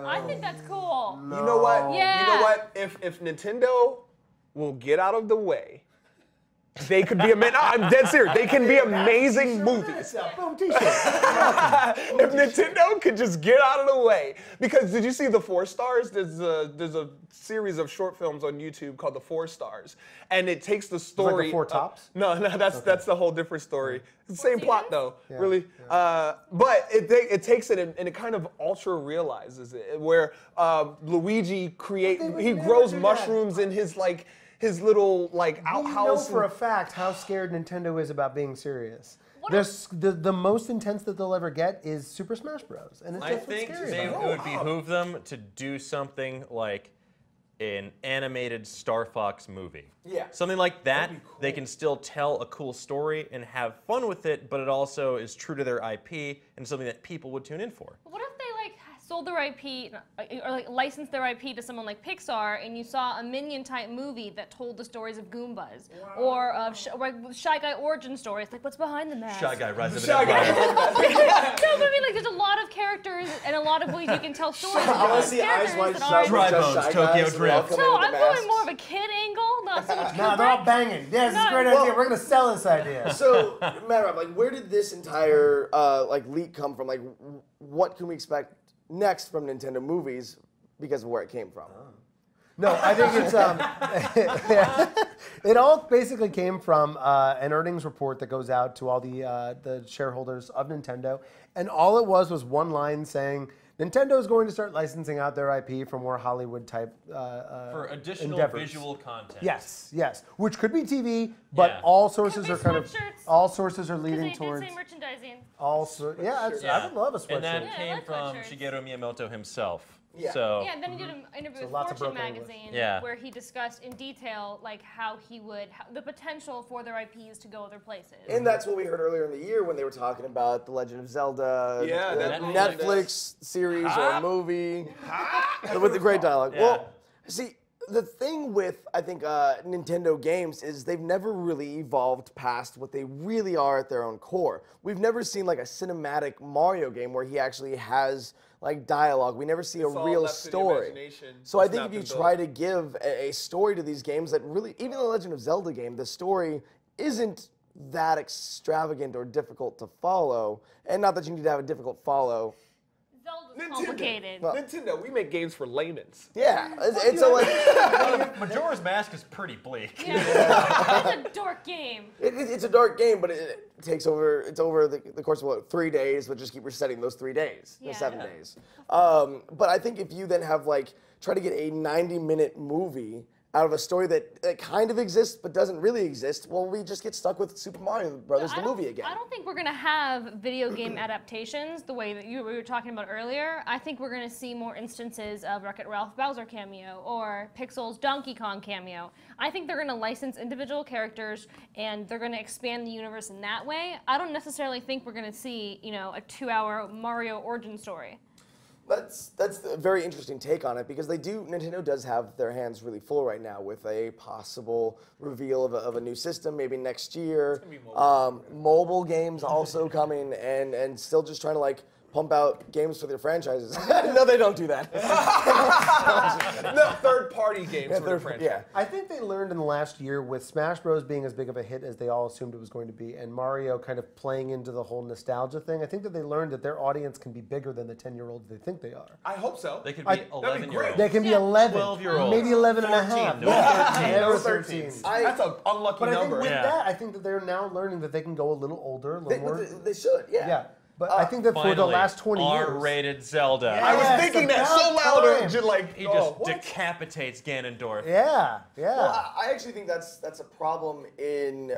Speaker 3: I think that's cool.
Speaker 4: You know what?
Speaker 3: Yeah.
Speaker 4: You know what? If Nintendo will get out of the way, they could be no, I'm dead serious. They can be amazing movies.
Speaker 2: Boom, t-shirt.
Speaker 4: If Nintendo could just get out of the way. Because did you see the 4 Stars? There's a series of short films on YouTube called the 4 Stars, and it takes the story.
Speaker 2: the Four Tops?
Speaker 4: No, that's a whole different story. It's the same plot though,
Speaker 2: Yeah.
Speaker 4: really. But it takes it and it kind of ultra realizes it, where Luigi
Speaker 2: would never
Speaker 4: grows
Speaker 2: do that.
Speaker 4: mushrooms in his little
Speaker 2: We know
Speaker 4: outhouse.
Speaker 2: for a fact how scared Nintendo is about being serious.
Speaker 3: What
Speaker 2: The most intense that they'll ever get is Super Smash Bros. And it's
Speaker 5: I
Speaker 2: just what's
Speaker 5: think
Speaker 2: scary
Speaker 5: it
Speaker 2: about it.
Speaker 5: would behoove them to do something like an animated Star Fox movie.
Speaker 1: Yeah.
Speaker 5: Something like that. They can still tell a cool story and have fun with it, but it also is true to their IP and something that people would tune in for.
Speaker 3: What if they like sold their IP or like licensed their IP to someone like Pixar, and you saw a Minion type movie that told the stories of Goombas, or of Shy Guy origin stories, like what's behind the mask?
Speaker 5: Shy Guy, Rise of an
Speaker 4: Shy Guy.
Speaker 5: Empire.
Speaker 3: No, but I mean, like, there's a lot of characters and a lot of ways you can tell stories.
Speaker 1: I want
Speaker 3: about
Speaker 1: to see Eyes
Speaker 3: characters
Speaker 1: Wide
Speaker 3: that
Speaker 1: Shut
Speaker 3: aren't-
Speaker 1: with
Speaker 5: Dry
Speaker 1: just
Speaker 5: Bones,
Speaker 1: Shy
Speaker 5: Tokyo
Speaker 1: Guys, and they all
Speaker 5: Drift.
Speaker 1: come
Speaker 3: So
Speaker 1: in with
Speaker 3: I'm
Speaker 1: the
Speaker 3: going
Speaker 1: masks.
Speaker 3: more of a kid angle, not so much.
Speaker 2: No, they're all banging. Yeah, this is a great idea. We're going to sell this idea.
Speaker 1: So, Matt Raub, like, where did this entire leak come from? Like, what can we expect next from Nintendo movies because of where it came from?
Speaker 2: No, I think it's it all basically came from an earnings report that goes out to all the shareholders of Nintendo, and all it was one line saying Nintendo is going to start licensing out their IP for more Hollywood type
Speaker 5: For additional
Speaker 2: endeavors.
Speaker 5: visual content.
Speaker 2: Yes, which could be TV, but
Speaker 5: Yeah.
Speaker 2: all sources
Speaker 3: Could
Speaker 2: are
Speaker 3: be
Speaker 2: kind of
Speaker 3: sweatshirts.
Speaker 2: all sources are
Speaker 3: Because
Speaker 2: leading
Speaker 3: they
Speaker 2: towards
Speaker 3: did say merchandising.
Speaker 2: I would love a sweatshirt.
Speaker 5: And that
Speaker 3: Yeah, I
Speaker 5: came
Speaker 3: like
Speaker 5: from
Speaker 3: sweatshirts.
Speaker 5: Shigeru Miyamoto himself.
Speaker 1: Yeah.
Speaker 5: So
Speaker 3: Yeah, and then he did an interview with
Speaker 2: lots of
Speaker 3: Fortune
Speaker 2: broken English.
Speaker 3: magazine,
Speaker 5: Yeah.
Speaker 3: where he discussed in detail like how the potential for their IPs to go other places.
Speaker 1: And that's what we heard earlier in the year when they were talking about The Legend of Zelda,
Speaker 4: Yeah,
Speaker 1: the
Speaker 4: that
Speaker 1: Netflix series or movie with the great dialogue.
Speaker 5: Yeah.
Speaker 1: Well, see, the thing with, I think, Nintendo games is they've never really evolved past what they really are at their own core. We've never seen like a cinematic Mario game where he actually has like dialogue. We never see
Speaker 4: It's
Speaker 1: a
Speaker 4: all
Speaker 1: real
Speaker 4: left to the
Speaker 1: story.
Speaker 4: imagination.
Speaker 1: So I
Speaker 4: It's
Speaker 1: think
Speaker 4: not
Speaker 1: if you
Speaker 4: been built.
Speaker 1: try to give a story to these games that really, even the Legend of Zelda game, the story isn't that extravagant or difficult to follow. And not that you need to have a difficult follow.
Speaker 3: Zelda's complicated.
Speaker 4: Nintendo, we make games for laymen's.
Speaker 1: Yeah, it's a like.
Speaker 5: Majora's Mask is pretty bleak.
Speaker 3: Yeah. It's a dork game.
Speaker 1: It's a dark game, but it takes over. It's over the course of what, 3 days, but just keep resetting those 3 days, the 7 days. But I think if you then have like try to get a 90-minute movie out of a story that kind of exists but doesn't really exist, well, we just get stuck with Super Mario Brothers the movie again.
Speaker 3: I don't think we're gonna have video game adaptations the way that we were talking about earlier. I think we're gonna see more instances of Wreck-It Ralph Bowser cameo or Pixel's Donkey Kong cameo. I think they're gonna license individual characters and they're gonna expand the universe in that way. I don't necessarily think we're gonna see, you know, a 2-hour Mario origin story.
Speaker 1: That's a very interesting take on it because Nintendo does have their hands really full right now with a possible reveal of a new system maybe next year. Mobile games also coming and still just trying to like pump out games for their franchises. No, they don't do that.
Speaker 4: No, third-party games for the franchise.
Speaker 1: Yeah.
Speaker 2: I think they learned in the last year with Smash Bros. Being as big of a hit as they all assumed it was going to be, and Mario kind of playing into the whole nostalgia thing. I think that they learned that their audience can be bigger than the 10-year-olds they think they are.
Speaker 4: I hope so.
Speaker 5: They could be 11-year-olds.
Speaker 2: They can be 11,
Speaker 5: 12-year-olds.
Speaker 2: maybe 11 and a
Speaker 5: 14,
Speaker 2: half.
Speaker 5: no
Speaker 2: Never
Speaker 4: 13.
Speaker 2: 13.
Speaker 4: That's an unlucky
Speaker 2: But I think
Speaker 4: number.
Speaker 2: with that, I think that they're now learning that they can go a little older, a little more.
Speaker 1: They should, yeah.
Speaker 2: Yeah. But I think that for the last 20 years.
Speaker 5: R-rated Zelda.
Speaker 4: I was thinking that so loud, just like
Speaker 5: He just decapitates Ganondorf.
Speaker 2: Yeah.
Speaker 1: Well, I actually think that's a problem in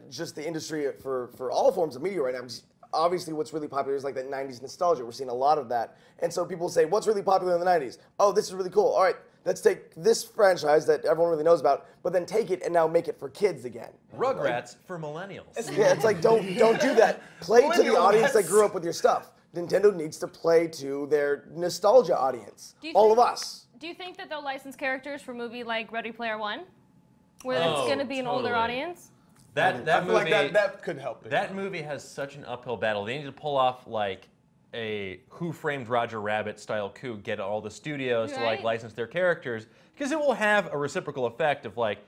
Speaker 1: just the industry for all forms of media right now. Because obviously, what's really popular is like that 90s nostalgia. We're seeing a lot of that. And so people say, what's really popular in the 90s? Oh, this is really cool. All right, let's take this franchise that everyone really knows about, but then take it and now make it for kids again.
Speaker 5: Rugrats for millennials.
Speaker 1: Yeah, it's like, don't do that. Play to the audience that grew up with your stuff. Nintendo needs to play to their nostalgia audience. All of us.
Speaker 3: Do you think that they'll license characters for a movie like Ready Player One? Where it's going to be an older audience?
Speaker 5: That
Speaker 4: I feel
Speaker 5: movie,
Speaker 4: like that could help it.
Speaker 5: That movie has such an uphill battle. They need to pull off like a Who Framed Roger Rabbit style coup, get all the studios to like license their characters, because it will have a reciprocal effect of like,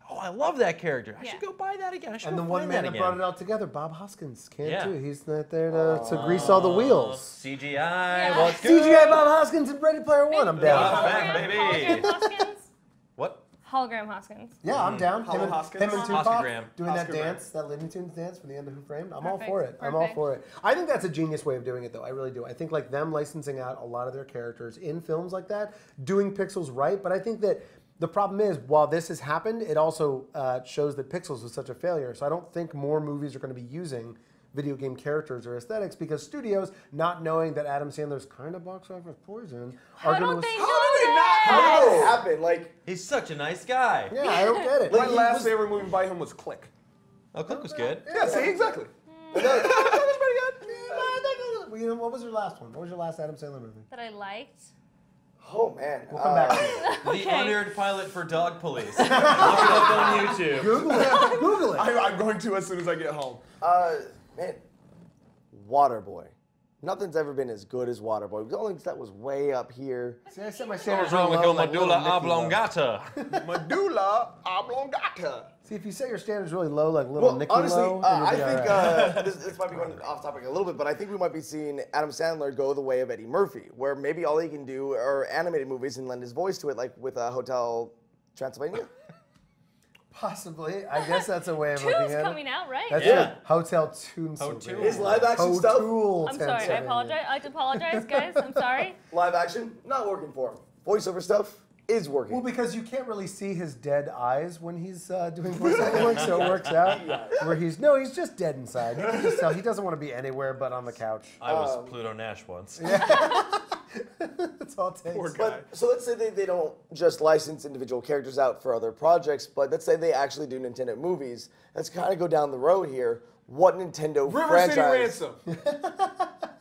Speaker 5: oh, I love that character. I should go buy that again. I should
Speaker 2: And
Speaker 5: go
Speaker 2: the one
Speaker 5: find
Speaker 2: man
Speaker 5: that
Speaker 2: that
Speaker 5: again.
Speaker 2: brought it all together, Bob Hoskins, can't do it. He's not there to grease all the wheels.
Speaker 5: CGI, what's good?
Speaker 2: CGI Bob Hoskins in Ready Player One, I'm down.
Speaker 5: Back, baby.
Speaker 3: Hologram Hoskins?
Speaker 5: What?
Speaker 3: Hologram Hoskins.
Speaker 2: Yeah, I'm down.
Speaker 4: Hollow Hoskins?
Speaker 2: Him and Tupac
Speaker 5: Hoskogram.
Speaker 2: doing that
Speaker 4: Hoskogram.
Speaker 2: dance, that Looney Tunes dance for the end of Who Framed. I'm all
Speaker 3: Perfect,
Speaker 2: for it. I'm all
Speaker 3: perfect.
Speaker 2: for it. I think that's a genius way of doing it, though. I really do. I think like them licensing out a lot of their characters in films like that, doing Pixels right. But I think that the problem is, while this has happened, it also shows that Pixels was such a failure. So I don't think more movies are going to be using video game characters or aesthetics because studios, not knowing that Adam Sandler's kind of box office poison,
Speaker 3: How
Speaker 2: are
Speaker 3: don't
Speaker 2: going
Speaker 3: they
Speaker 2: to.
Speaker 3: know
Speaker 1: How did it happen? Like,
Speaker 5: He's such a nice guy.
Speaker 2: Yeah, I don't get it.
Speaker 4: My last favorite movie by him was Click.
Speaker 5: Oh, Click was good.
Speaker 4: Yeah, see, exactly.
Speaker 2: That was pretty good. You know, what was your last one? What was your last Adam Sandler movie?
Speaker 3: That I liked.
Speaker 1: oh man.
Speaker 2: We'll come back to it.
Speaker 5: The unaired pilot for Dog Police. Look it up on YouTube.
Speaker 2: Google it. Google it.
Speaker 4: I'm going to as soon as I get home.
Speaker 1: Man, Waterboy. Nothing's ever been as good as Waterboy. The only thing that was way up here.
Speaker 2: See, I set my standards
Speaker 5: What's wrong
Speaker 2: real
Speaker 5: with
Speaker 2: low,
Speaker 5: your
Speaker 2: like
Speaker 5: medulla
Speaker 2: little Nicky low.
Speaker 5: oblongata?
Speaker 4: Medulla oblongata.
Speaker 2: See, if you set your standards really low, like little
Speaker 1: Well,
Speaker 2: Nicky
Speaker 1: honestly,
Speaker 2: low, then you'll
Speaker 1: I
Speaker 2: be
Speaker 1: think
Speaker 2: all right.
Speaker 1: this might be going off topic a little bit, but I think we might be seeing Adam Sandler go the way of Eddie Murphy, where maybe all he can do are animated movies and lend his voice to it, like with Hotel Transylvania.
Speaker 2: Possibly. I guess that's a way of looking
Speaker 3: Two's
Speaker 2: at
Speaker 3: coming
Speaker 2: it.
Speaker 3: out, right?
Speaker 2: That's
Speaker 5: Yeah.
Speaker 2: it. Hotel Toon.
Speaker 5: Hotel.
Speaker 1: His live action stuff,
Speaker 3: I'm sorry. I apologize. I apologize, guys. I'm sorry.
Speaker 1: live action, not working for him. Voiceover stuff is working.
Speaker 2: Well, because you can't really see his dead eyes when he's doing voiceover work, so it works out. Where he's just dead inside. You can just tell he doesn't want to be anywhere but on the couch.
Speaker 5: I was Pluto Nash once.
Speaker 2: That's all it takes.
Speaker 4: Poor guy.
Speaker 1: But so let's say they don't just license individual characters out for other projects, but let's say they actually do Nintendo movies. Let's kind of go down the road here. What Nintendo
Speaker 4: River
Speaker 1: franchise?
Speaker 4: City Ransom.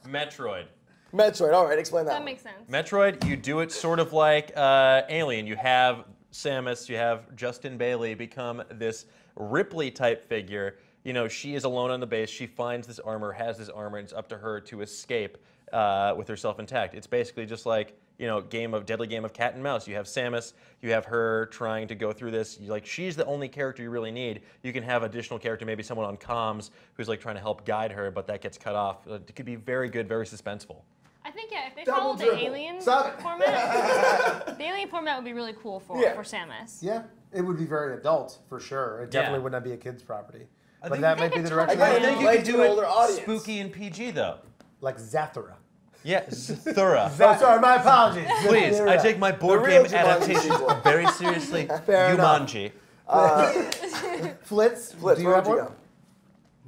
Speaker 5: Metroid.
Speaker 1: Metroid. All right, explain that.
Speaker 3: That
Speaker 1: one.
Speaker 3: makes sense.
Speaker 5: Metroid, you do it sort of like Alien. You have Samus, you have Justin Bailey become this Ripley-type figure. You know, she is alone on the base. She finds this armor, has this armor, and it's up to her to escape with herself intact. It's basically just like, you know, deadly game of cat and mouse. You have Samus, you have her trying to go through this. Like, she's the only character you really need. You can have additional character, maybe someone on comms who's like trying to help guide her, but that gets cut off. It could be very good, very suspenseful.
Speaker 3: I think if they
Speaker 2: Double
Speaker 3: followed the
Speaker 2: dribble.
Speaker 3: alien
Speaker 2: Stop it.
Speaker 3: format, the alien format would be really cool for Samus.
Speaker 2: Yeah, it would be very adult for sure. It definitely would not be a kid's property. But
Speaker 5: think-
Speaker 2: that
Speaker 3: I
Speaker 2: might be
Speaker 3: think
Speaker 2: the
Speaker 3: it
Speaker 2: direction.
Speaker 3: totally
Speaker 5: I think you
Speaker 1: Play
Speaker 5: could
Speaker 1: to
Speaker 5: do
Speaker 1: an older
Speaker 5: it
Speaker 1: audience.
Speaker 5: spooky and PG though.
Speaker 2: Like Zathura.
Speaker 5: Yeah, Zathura.
Speaker 2: Oh, sorry, my apologies.
Speaker 5: Please, I
Speaker 2: Zathura.
Speaker 5: take my board
Speaker 1: The real
Speaker 5: game
Speaker 1: Jumanji
Speaker 5: adaptation
Speaker 1: sequel.
Speaker 5: very seriously.
Speaker 2: Fair enough.
Speaker 5: Jumanji.
Speaker 2: FLitZ.
Speaker 1: Flitz,
Speaker 2: Do you
Speaker 1: where'd
Speaker 2: have
Speaker 1: you
Speaker 2: one?
Speaker 1: go?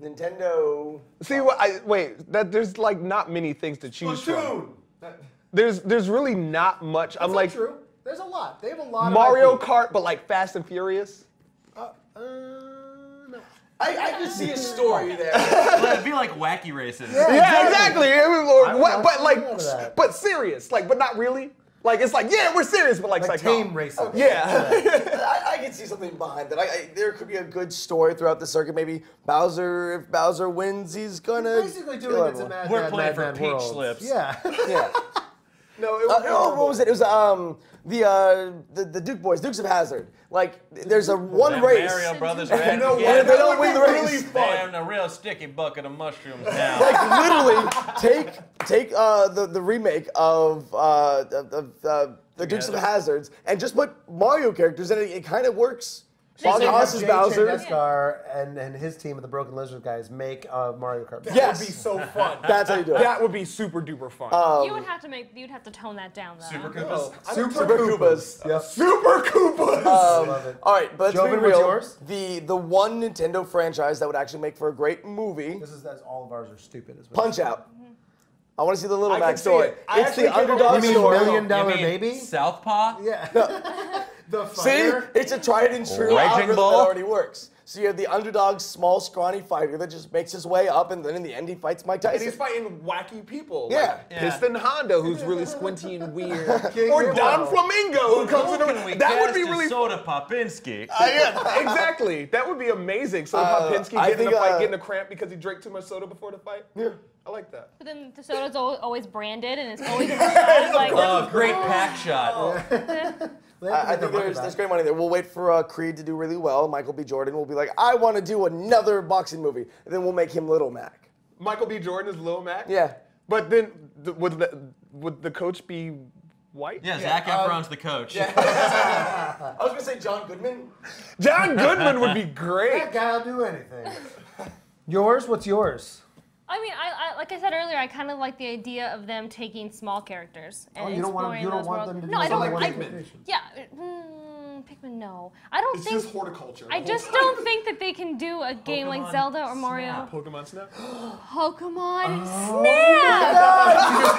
Speaker 1: Nintendo.
Speaker 4: See wait, that there's like not many things to choose from.
Speaker 2: Splatoon.
Speaker 4: There's really not much. I'm
Speaker 2: That's
Speaker 4: like
Speaker 2: not true. There's a lot. They have a lot
Speaker 4: Mario
Speaker 2: of IP.
Speaker 4: Kart, but like Fast and Furious.
Speaker 2: No.
Speaker 1: I can see a story there.
Speaker 5: Well, it'd be like wacky races.
Speaker 4: Yeah, exactly.
Speaker 2: would watch
Speaker 4: But like,
Speaker 2: all of that.
Speaker 4: but serious, like, but not really. Like it's like, yeah, we're serious, but like,
Speaker 2: Like
Speaker 4: it's like
Speaker 2: tame
Speaker 4: no.
Speaker 2: racing.
Speaker 4: Yeah.
Speaker 1: I can see something behind that. There could be a good story throughout the circuit. Maybe Bowser, if Bowser wins, he's gonna
Speaker 2: Basically
Speaker 1: kill
Speaker 2: doing it's a
Speaker 1: everyone.
Speaker 2: mad,
Speaker 5: We're
Speaker 2: mad,
Speaker 5: playing
Speaker 2: mad,
Speaker 5: for
Speaker 2: mad
Speaker 5: Peach
Speaker 2: world.
Speaker 5: Slips.
Speaker 2: Yeah.
Speaker 1: Yeah.
Speaker 4: No, it was
Speaker 1: Oh, what was it? It was the Duke boys, Dukes of Hazzard. Like, there's one
Speaker 5: Them
Speaker 1: race.
Speaker 5: Mario Brothers are
Speaker 1: And
Speaker 5: heading
Speaker 1: if they don't
Speaker 4: would
Speaker 1: win the
Speaker 4: be
Speaker 1: race,
Speaker 4: really
Speaker 5: They're having a real sticky bucket of mushrooms now.
Speaker 1: like literally take the remake of the Dukes of Hazzards and just put Mario characters in it. It kind of works. Foggy House is
Speaker 2: Jay
Speaker 1: Bowser.
Speaker 2: Chandeskar and his team of the Broken Lizard guys make Mario Kart.
Speaker 1: Yes.
Speaker 4: would be so fun.
Speaker 1: That's how you do it.
Speaker 4: That would be super duper fun.
Speaker 3: You would have to you'd have to tone that down though.
Speaker 5: Super Koopas.
Speaker 1: Super Koopas.
Speaker 2: Yep.
Speaker 4: Super Koopas.
Speaker 2: Love it.
Speaker 1: All right, but let's
Speaker 2: Jovin,
Speaker 1: be
Speaker 2: what's
Speaker 1: real.
Speaker 2: yours?
Speaker 1: The one Nintendo franchise that would actually make for a great movie,
Speaker 2: That's all of ours are stupid as well.
Speaker 1: Punch Out. I want to see the Little
Speaker 4: I
Speaker 1: Mac
Speaker 4: can see
Speaker 1: story.
Speaker 4: it. I
Speaker 1: It's
Speaker 4: actually
Speaker 1: the
Speaker 4: can go
Speaker 1: underdog
Speaker 4: with
Speaker 2: You mean
Speaker 1: story.
Speaker 2: $1 Million
Speaker 5: You mean
Speaker 2: Baby?
Speaker 5: Southpaw?
Speaker 2: Yeah. The
Speaker 1: See,
Speaker 2: fighter.
Speaker 1: it's a tried and true
Speaker 5: Raging
Speaker 1: algorithm
Speaker 5: Bull?
Speaker 1: that already works. So you have the underdog, small, scrawny fighter that just makes his way up, and then in the end he fights Mike
Speaker 4: And
Speaker 1: Tyson.
Speaker 4: he's fighting wacky people.
Speaker 1: Yeah.
Speaker 4: Like
Speaker 5: Yeah.
Speaker 4: Piston Honda, who's really squinty and weird.
Speaker 2: King
Speaker 4: Or
Speaker 2: Hippo.
Speaker 4: Don Flamingo, who comes in.
Speaker 5: Can we
Speaker 4: That would
Speaker 5: cast
Speaker 4: be
Speaker 5: a
Speaker 4: really
Speaker 5: Soda Popinski?
Speaker 4: Yeah, exactly. That would be amazing. So Popinski
Speaker 1: I
Speaker 4: getting in
Speaker 1: think,
Speaker 4: a fight, getting a cramp because he drank too much soda before the fight.
Speaker 1: Yeah.
Speaker 4: I like that.
Speaker 3: But then the soda's always branded and it's always in the shot. Like,
Speaker 5: Oh, great pack shot.
Speaker 1: I think there's great money there. We'll wait for Creed to do really well. Michael B. Jordan will be like, I want to do another boxing movie. And then we'll make him Little Mac.
Speaker 4: Michael B. Jordan is Lil Mac.
Speaker 1: Yeah.
Speaker 4: But then would the coach be white?
Speaker 5: Yeah, Zac Efron's the coach.
Speaker 1: I was going to say John Goodman.
Speaker 4: John Goodman would be great.
Speaker 2: That guy'll do anything. Yours? What's yours?
Speaker 3: I mean, I like I said earlier, I kind of like the idea of them taking small characters and
Speaker 2: you don't want
Speaker 3: exploring
Speaker 2: you don't
Speaker 3: those
Speaker 2: want
Speaker 3: worlds.
Speaker 2: them to do
Speaker 3: No, I don't.
Speaker 2: something
Speaker 4: like
Speaker 2: like
Speaker 4: Pikmin.
Speaker 3: Yeah, Pikmin. No, I don't
Speaker 4: It's
Speaker 3: think.
Speaker 4: just horticulture.
Speaker 3: I just don't think that they can do a game like
Speaker 5: Pokemon
Speaker 3: Zelda or Mario.
Speaker 4: Pokemon Snap.
Speaker 3: Pokemon
Speaker 2: Oh.
Speaker 3: Snap.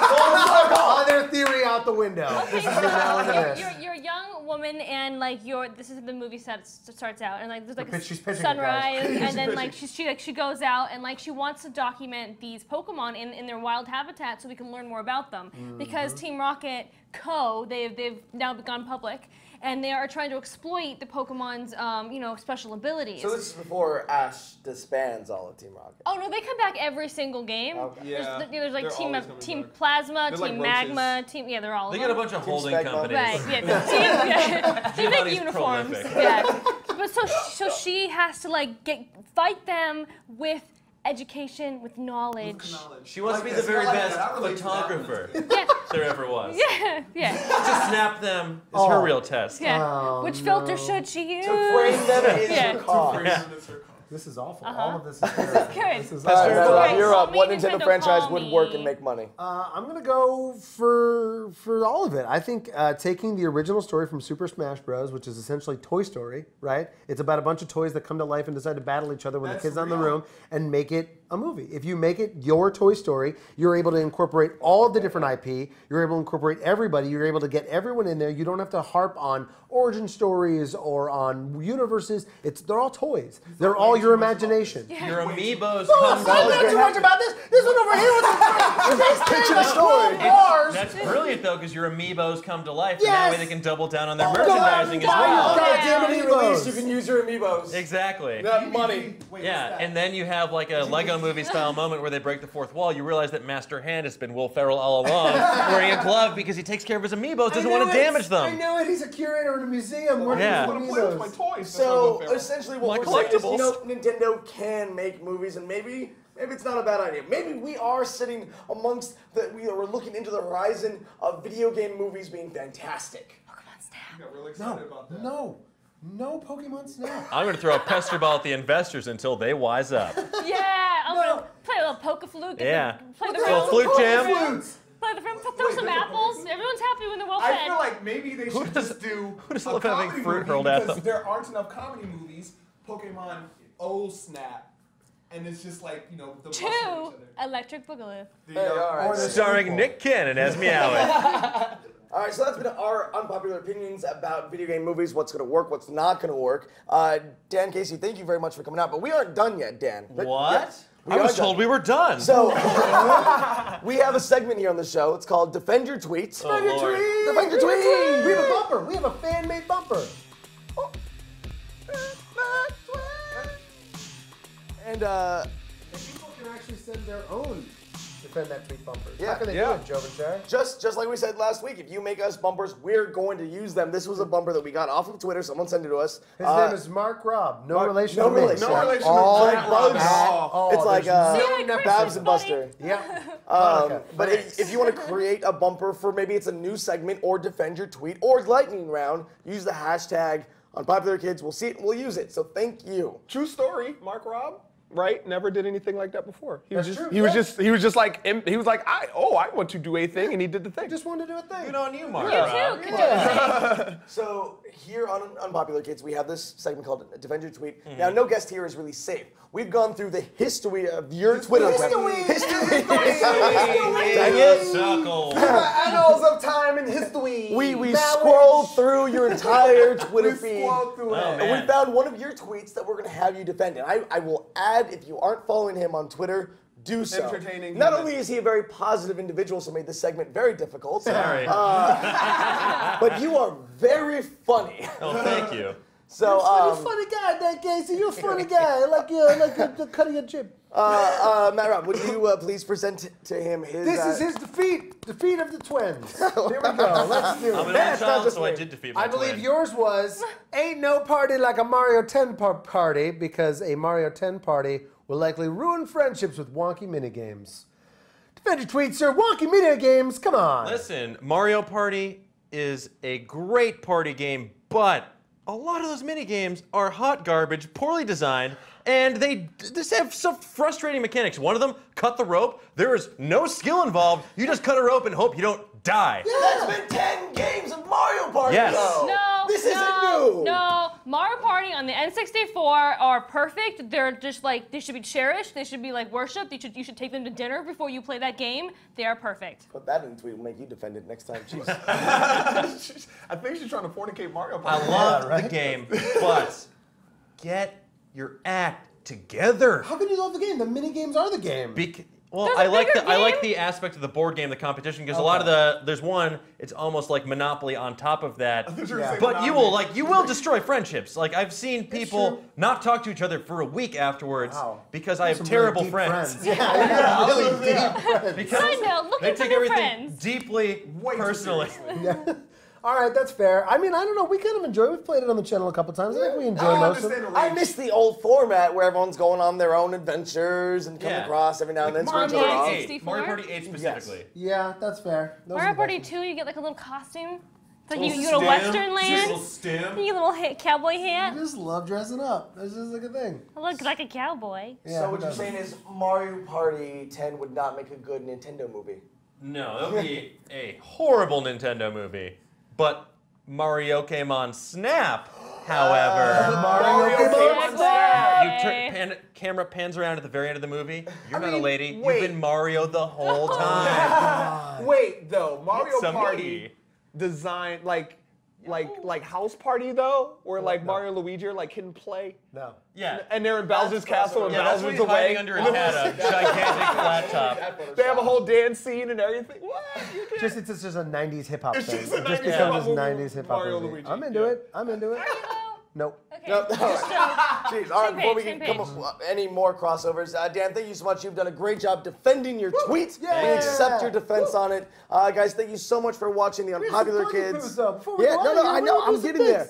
Speaker 2: Other theory out the window. This is your now into this.
Speaker 3: You're a young woman and like this is the movie starts out and like there's like
Speaker 2: She's
Speaker 3: a
Speaker 2: pitching it,
Speaker 3: sunrise
Speaker 2: guys.
Speaker 3: and then like she goes out and like she wants to document these Pokemon in their wild habitat so we can learn more about them because Team Rocket Co. they've now gone public and they are trying to exploit the Pokemon's special abilities.
Speaker 1: So this is before Ash disbands all of Team Rocket.
Speaker 3: Oh no, they come back every single game.
Speaker 1: Okay.
Speaker 4: Yeah,
Speaker 3: There's like
Speaker 4: they're
Speaker 3: Team
Speaker 4: always coming
Speaker 3: Team
Speaker 4: back.
Speaker 3: Plasma,
Speaker 4: They're like
Speaker 3: Team
Speaker 4: roaches.
Speaker 3: Magma, they're all.
Speaker 5: They
Speaker 3: of
Speaker 5: got a
Speaker 3: them.
Speaker 5: bunch of holding
Speaker 1: Spagma.
Speaker 5: companies.
Speaker 3: Right, they make
Speaker 5: Giamatti's
Speaker 3: uniforms.
Speaker 5: prolific.
Speaker 3: Yeah. But so she has to like fight them with education, with knowledge.
Speaker 5: She wants to be the very best photographer
Speaker 3: Yeah,
Speaker 5: there ever was.
Speaker 3: yeah.
Speaker 5: To snap them is her real test.
Speaker 3: Yeah.
Speaker 2: Oh,
Speaker 3: Which filter should she use?
Speaker 1: To frame them is
Speaker 3: Yeah.
Speaker 1: your cause.
Speaker 2: This is awful. All of this is terrible.
Speaker 3: Good.
Speaker 2: This is
Speaker 1: All right,
Speaker 2: awful.
Speaker 3: Okay,
Speaker 1: you're
Speaker 3: call
Speaker 1: up.
Speaker 3: me
Speaker 1: What Nintendo
Speaker 3: Nintendo,
Speaker 1: franchise
Speaker 3: call
Speaker 1: would
Speaker 3: me.
Speaker 1: work and make money?
Speaker 2: I'm gonna go for all of it. I think taking the original story from Super Smash Bros., which is essentially Toy Story, right? It's about a bunch of toys that come to life and decide to battle each other when the kids are in the room, and make it a movie. If you make it your Toy Story, you're able to incorporate all of the different IP. You're able to incorporate everybody. You're able to get everyone in there. You don't have to harp on origin stories or on universes. They're all toys. They're all your imagination.
Speaker 5: Your amiibos
Speaker 2: Oh,
Speaker 5: come
Speaker 2: stop
Speaker 5: to
Speaker 2: too much about this. This one over here was
Speaker 1: Picture the story.
Speaker 5: That's brilliant though, because your amiibos come to life, and that way
Speaker 2: Yes.
Speaker 5: they can double down on their
Speaker 2: Oh,
Speaker 5: merchandising as
Speaker 2: God,
Speaker 5: well.
Speaker 2: God
Speaker 3: Yeah.
Speaker 2: damn it,
Speaker 1: Release, you
Speaker 2: amiibos.
Speaker 1: can use your amiibos.
Speaker 5: Exactly.
Speaker 1: That money.
Speaker 5: Yeah, and then you have like a Lego movie style moment where they break the fourth wall. You realize that Master Hand has been Will Ferrell all along, wearing a glove because he takes care of his amiibos, doesn't want to damage
Speaker 2: I
Speaker 5: them.
Speaker 2: know it. He's a curator in a museum. Working
Speaker 5: Yeah.
Speaker 2: with
Speaker 4: I want to play with my
Speaker 2: amiibos.
Speaker 4: toys.
Speaker 1: So essentially, what
Speaker 5: My
Speaker 1: we're saying is,
Speaker 5: collectibles.
Speaker 1: Nintendo can make movies, and maybe Maybe it's not a bad idea. Maybe we are sitting amongst we're looking into the horizon of video game movies being fantastic.
Speaker 4: I got really excited about that.
Speaker 2: No Pokemon Snap.
Speaker 5: I'm going to throw a pester ball at the investors until they wise up.
Speaker 3: Yeah, I'm gonna play a little Poke-a-Fluke.
Speaker 5: Yeah.
Speaker 3: Play the
Speaker 5: Little
Speaker 3: room.
Speaker 5: flute jam.
Speaker 3: Play the room. Throw some apples. Everyone's happy when they're well fed.
Speaker 4: I feel like maybe they should just do
Speaker 5: who doesn't
Speaker 4: a
Speaker 5: love having
Speaker 4: comedy
Speaker 5: fruit
Speaker 4: movie
Speaker 5: hurled at
Speaker 4: because
Speaker 5: them?
Speaker 4: there aren't enough comedy movies. Pokemon Snap, and it's just like the busting each
Speaker 3: Two,
Speaker 4: other.
Speaker 3: Electric Boogaloo.
Speaker 1: Hey, all right.
Speaker 5: Starring Nick Cannon as Meowth.
Speaker 1: All right, so that's been our unpopular opinions about video game movies, what's going to work, what's not going to work. Dan Casey, thank you very much for coming out, but we aren't done yet, Dan.
Speaker 5: What?
Speaker 1: We
Speaker 5: I was
Speaker 1: are done.
Speaker 5: told we were done.
Speaker 1: So, we have a segment here on the show. It's called Defend Your Tweets.
Speaker 5: Oh, Lord.
Speaker 1: Defend your tweets!
Speaker 2: We have a bumper. We have a fan-made bumper.
Speaker 1: And,
Speaker 2: People can actually send their own Defend That Tweet bumpers.
Speaker 1: Yeah.
Speaker 2: How can they do it, Joe Ventura?
Speaker 1: just like we said last week, if you make us bumpers, we're going to use them. This was a bumper that we got off of Twitter. Someone sent it to us.
Speaker 2: His name is Mark Raub. No relation
Speaker 1: no
Speaker 2: to me.
Speaker 1: relation.
Speaker 4: No relation
Speaker 1: All
Speaker 4: to Matt
Speaker 1: bugs.
Speaker 4: Rob.
Speaker 1: It's like
Speaker 3: Merry
Speaker 1: Babs
Speaker 3: Christmas,
Speaker 1: and
Speaker 3: buddy.
Speaker 1: Buster.
Speaker 2: Yeah.
Speaker 1: But if you want to create a bumper for maybe it's a new segment or defend your tweet or lightning round, use the hashtag Unpopular Kids. We'll see it and we'll use it. So thank you.
Speaker 4: True story, Mark Rob. Right? Never did anything like that before. He was
Speaker 2: That's
Speaker 4: just
Speaker 2: true,
Speaker 4: he was just like I want to do a thing, and he did the thing.
Speaker 2: Just wanted to do a thing.
Speaker 5: Good on you, Mark.
Speaker 3: You too could do it.
Speaker 1: So here on Unpopular Kids, we have this segment called Defend Your Tweet. Now, no guest here is really safe. We've gone through the history of your Twitter account. History. Dang it.
Speaker 5: Suckle.
Speaker 2: Annals of time and history.
Speaker 1: We scrolled through your entire Twitter feed.
Speaker 5: Oh,
Speaker 1: And
Speaker 5: man.
Speaker 1: we found one of your tweets that we're going to have you defend. And I will add, if you aren't following him on Twitter, do so.
Speaker 4: Entertaining.
Speaker 1: Not only is he a very positive individual, so made this segment very difficult.
Speaker 5: Sorry.
Speaker 1: But you are very funny.
Speaker 5: Oh, thank you.
Speaker 1: So,
Speaker 2: You're a funny guy, Dan Casey. You're a funny guy. I like the cut of your jib.
Speaker 1: Matt Rob, would you please present to him his...
Speaker 2: This is his defeat. Defeat of the twins. Here we go. Let's do
Speaker 5: I'm
Speaker 2: it.
Speaker 5: an
Speaker 1: That's
Speaker 5: only
Speaker 1: not
Speaker 5: child,
Speaker 1: just
Speaker 5: so I
Speaker 1: me.
Speaker 5: did defeat my
Speaker 2: I believe
Speaker 5: twin.
Speaker 2: yours was ain't no party like a Mario 10 party because a Mario 10 party will likely ruin friendships with wonky minigames. Defend your tweets, sir. Wonky minigames. Come on.
Speaker 5: Listen, Mario Party is a great party game, but a lot of those minigames are hot garbage, poorly designed, and they just have some frustrating mechanics. One of them, cut the rope. There is no skill involved. You just cut a rope and hope you don't die.
Speaker 1: That's been 10 games of Mario Party,
Speaker 5: Yes.
Speaker 1: though.
Speaker 3: No,
Speaker 1: This
Speaker 3: no,
Speaker 1: isn't new.
Speaker 3: No, Mario Party on the N64 are perfect. They're just like, they should be cherished. They should be like worshipped. You should take them to dinner before you play that game. They are perfect.
Speaker 1: Put that in the tweet. We'll make you defend it next time. Jeez.
Speaker 4: I think she's trying to fornicate Mario Party.
Speaker 5: I love the game, but get your act together.
Speaker 2: How can you love the game? The minigames are the game.
Speaker 5: Well,
Speaker 3: There's
Speaker 5: I
Speaker 3: a
Speaker 5: like
Speaker 3: bigger
Speaker 5: the
Speaker 3: game?
Speaker 5: aspect of the board game, the competition, because a lot of there's one, it's almost like Monopoly on top of that.
Speaker 4: thought you were saying
Speaker 5: But
Speaker 4: Monopoly.
Speaker 5: you will destroy friendships. Like I've seen people
Speaker 2: true.
Speaker 5: not talk to each other for a week afterwards
Speaker 2: Wow.
Speaker 5: because I have
Speaker 2: Some
Speaker 5: terrible
Speaker 2: really deep
Speaker 5: friends.
Speaker 2: Yeah, really deep friends.
Speaker 5: Because
Speaker 3: Side note, looking
Speaker 5: they
Speaker 3: for
Speaker 5: take
Speaker 3: new
Speaker 5: everything
Speaker 3: friends.
Speaker 5: deeply
Speaker 4: Way too
Speaker 5: personally.
Speaker 4: seriously.
Speaker 2: All right, that's fair. I mean, I don't know. We kind of enjoy it. We've played it on the channel a couple times. I think we enjoy
Speaker 4: I
Speaker 2: most of it.
Speaker 4: understand the
Speaker 1: I
Speaker 4: range.
Speaker 1: miss the old format where everyone's going on their own adventures and coming
Speaker 5: Yeah.
Speaker 1: across every now and then.
Speaker 5: Mario
Speaker 1: screwing each other
Speaker 5: Party
Speaker 1: off.
Speaker 5: 8.
Speaker 3: 64?
Speaker 5: Mario Party 8 specifically.
Speaker 2: Yeah, that's fair. Those are
Speaker 3: Mario
Speaker 2: the
Speaker 3: Party
Speaker 2: best
Speaker 3: 2, you get like a little costume. It's like
Speaker 5: Little
Speaker 3: you go to
Speaker 5: stem.
Speaker 3: Western land.
Speaker 5: Little stem.
Speaker 3: You get a little cowboy
Speaker 2: ones.
Speaker 3: hat.
Speaker 2: I just love dressing up. That's just like a thing.
Speaker 3: I look like a cowboy.
Speaker 2: Yeah,
Speaker 1: So
Speaker 2: who
Speaker 1: what you're
Speaker 2: doesn't?
Speaker 1: saying is Mario Party 10 would not make a good Nintendo movie.
Speaker 5: No, that would be a horrible Nintendo movie. But Mario came on Snap, however.
Speaker 2: Mario came on
Speaker 3: Segway.
Speaker 5: Camera pans around at the very end of the movie. You're not a
Speaker 4: mean,
Speaker 5: lady.
Speaker 4: wait.
Speaker 5: You've been Mario the whole time.
Speaker 4: Wait, though, Mario
Speaker 5: It's a
Speaker 4: Party
Speaker 5: me.
Speaker 4: design like House Party though, or like Mario and Luigi are like hidden play,
Speaker 2: No.
Speaker 5: Yeah.
Speaker 4: and they're in Bowser's castle and
Speaker 5: Yeah, that's when
Speaker 4: Bowser's
Speaker 5: he's hiding
Speaker 4: away.
Speaker 5: under his head, a gigantic flat top.
Speaker 4: They have a whole dance scene and everything. What? You can't.
Speaker 2: It's just a 90s hip hop
Speaker 4: It's
Speaker 2: thing.
Speaker 4: just a
Speaker 2: It just
Speaker 4: 90s
Speaker 2: becomes
Speaker 4: hip-hop
Speaker 2: this
Speaker 4: movie
Speaker 2: 90s
Speaker 4: with
Speaker 2: hip hop
Speaker 4: Mario
Speaker 2: movie.
Speaker 4: Luigi.
Speaker 2: I'm into
Speaker 4: Yeah.
Speaker 2: it. I'm into it. Nope.
Speaker 3: Okay.
Speaker 1: No, jeez. All right, before we
Speaker 3: Same
Speaker 1: can come
Speaker 3: page.
Speaker 1: up with any more crossovers, Dan, thank you so much. You've done a great job defending your tweet.
Speaker 2: Yeah.
Speaker 1: We accept your defense on it. Guys, thank you so much for watching the Unpopular Kids. Yeah, no, I know. I'm getting there.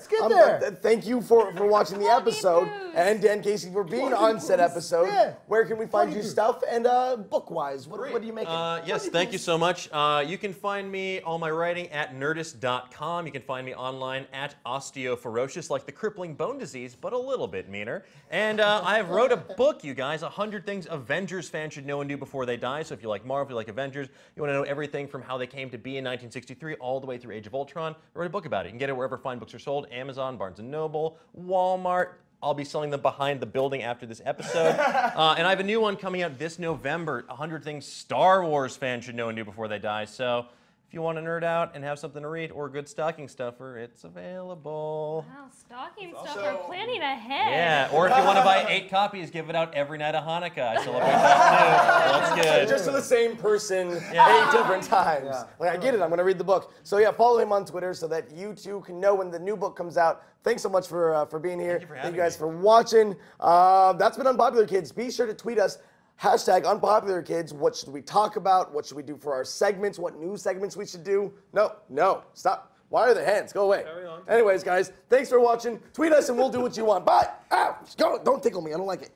Speaker 1: Thank you for watching the episode. And Dan Casey for being on said episode.
Speaker 2: Yeah.
Speaker 1: Where can we find your stuff? And book-wise, what are you making?
Speaker 5: Yes, thank you so much. You can find me, all my writing, at Nerdist.com. You can find me online at Osteoferocious, like the crippling bone disease, but a little bit meaner. And I have wrote a book, you guys, 100 Things Avengers fans should know and do before they die. So if you like Marvel, you like Avengers, you want to know everything from how they came to be in 1963 all the way through Age of Ultron, I wrote a book about it. You can get it wherever fine books are sold, Amazon, Barnes & Noble, Walmart. I'll be selling them behind the building after this episode. And I have a new one coming out this November, 100 Things Star Wars fans should know and do before they die. So if you want to nerd out and have something to read or a good stocking stuffer, it's available.
Speaker 3: Wow, stocking stuffer, planning ahead.
Speaker 5: Yeah, or if you want to buy 8 copies, give it out every night of Hanukkah. I celebrate that too. That's good.
Speaker 1: Just to the same person 8 different times.
Speaker 2: Yeah.
Speaker 1: Like, I get it. I'm going to read the book. So yeah, follow him on Twitter so that you too can know when the new book comes out. Thanks so much for being here. Thank you guys for watching. That's been Unpopular Kids. Be sure to tweet us. #UnpopularKids. What should we talk about? What should we do for our segments? What new segments we should do? No, stop. Why are the hands? Go away.
Speaker 4: Carry on.
Speaker 1: Anyways, guys, thanks for watching. Tweet us and we'll do what you want. Bye. Ow, go. Don't tickle me. I don't like it.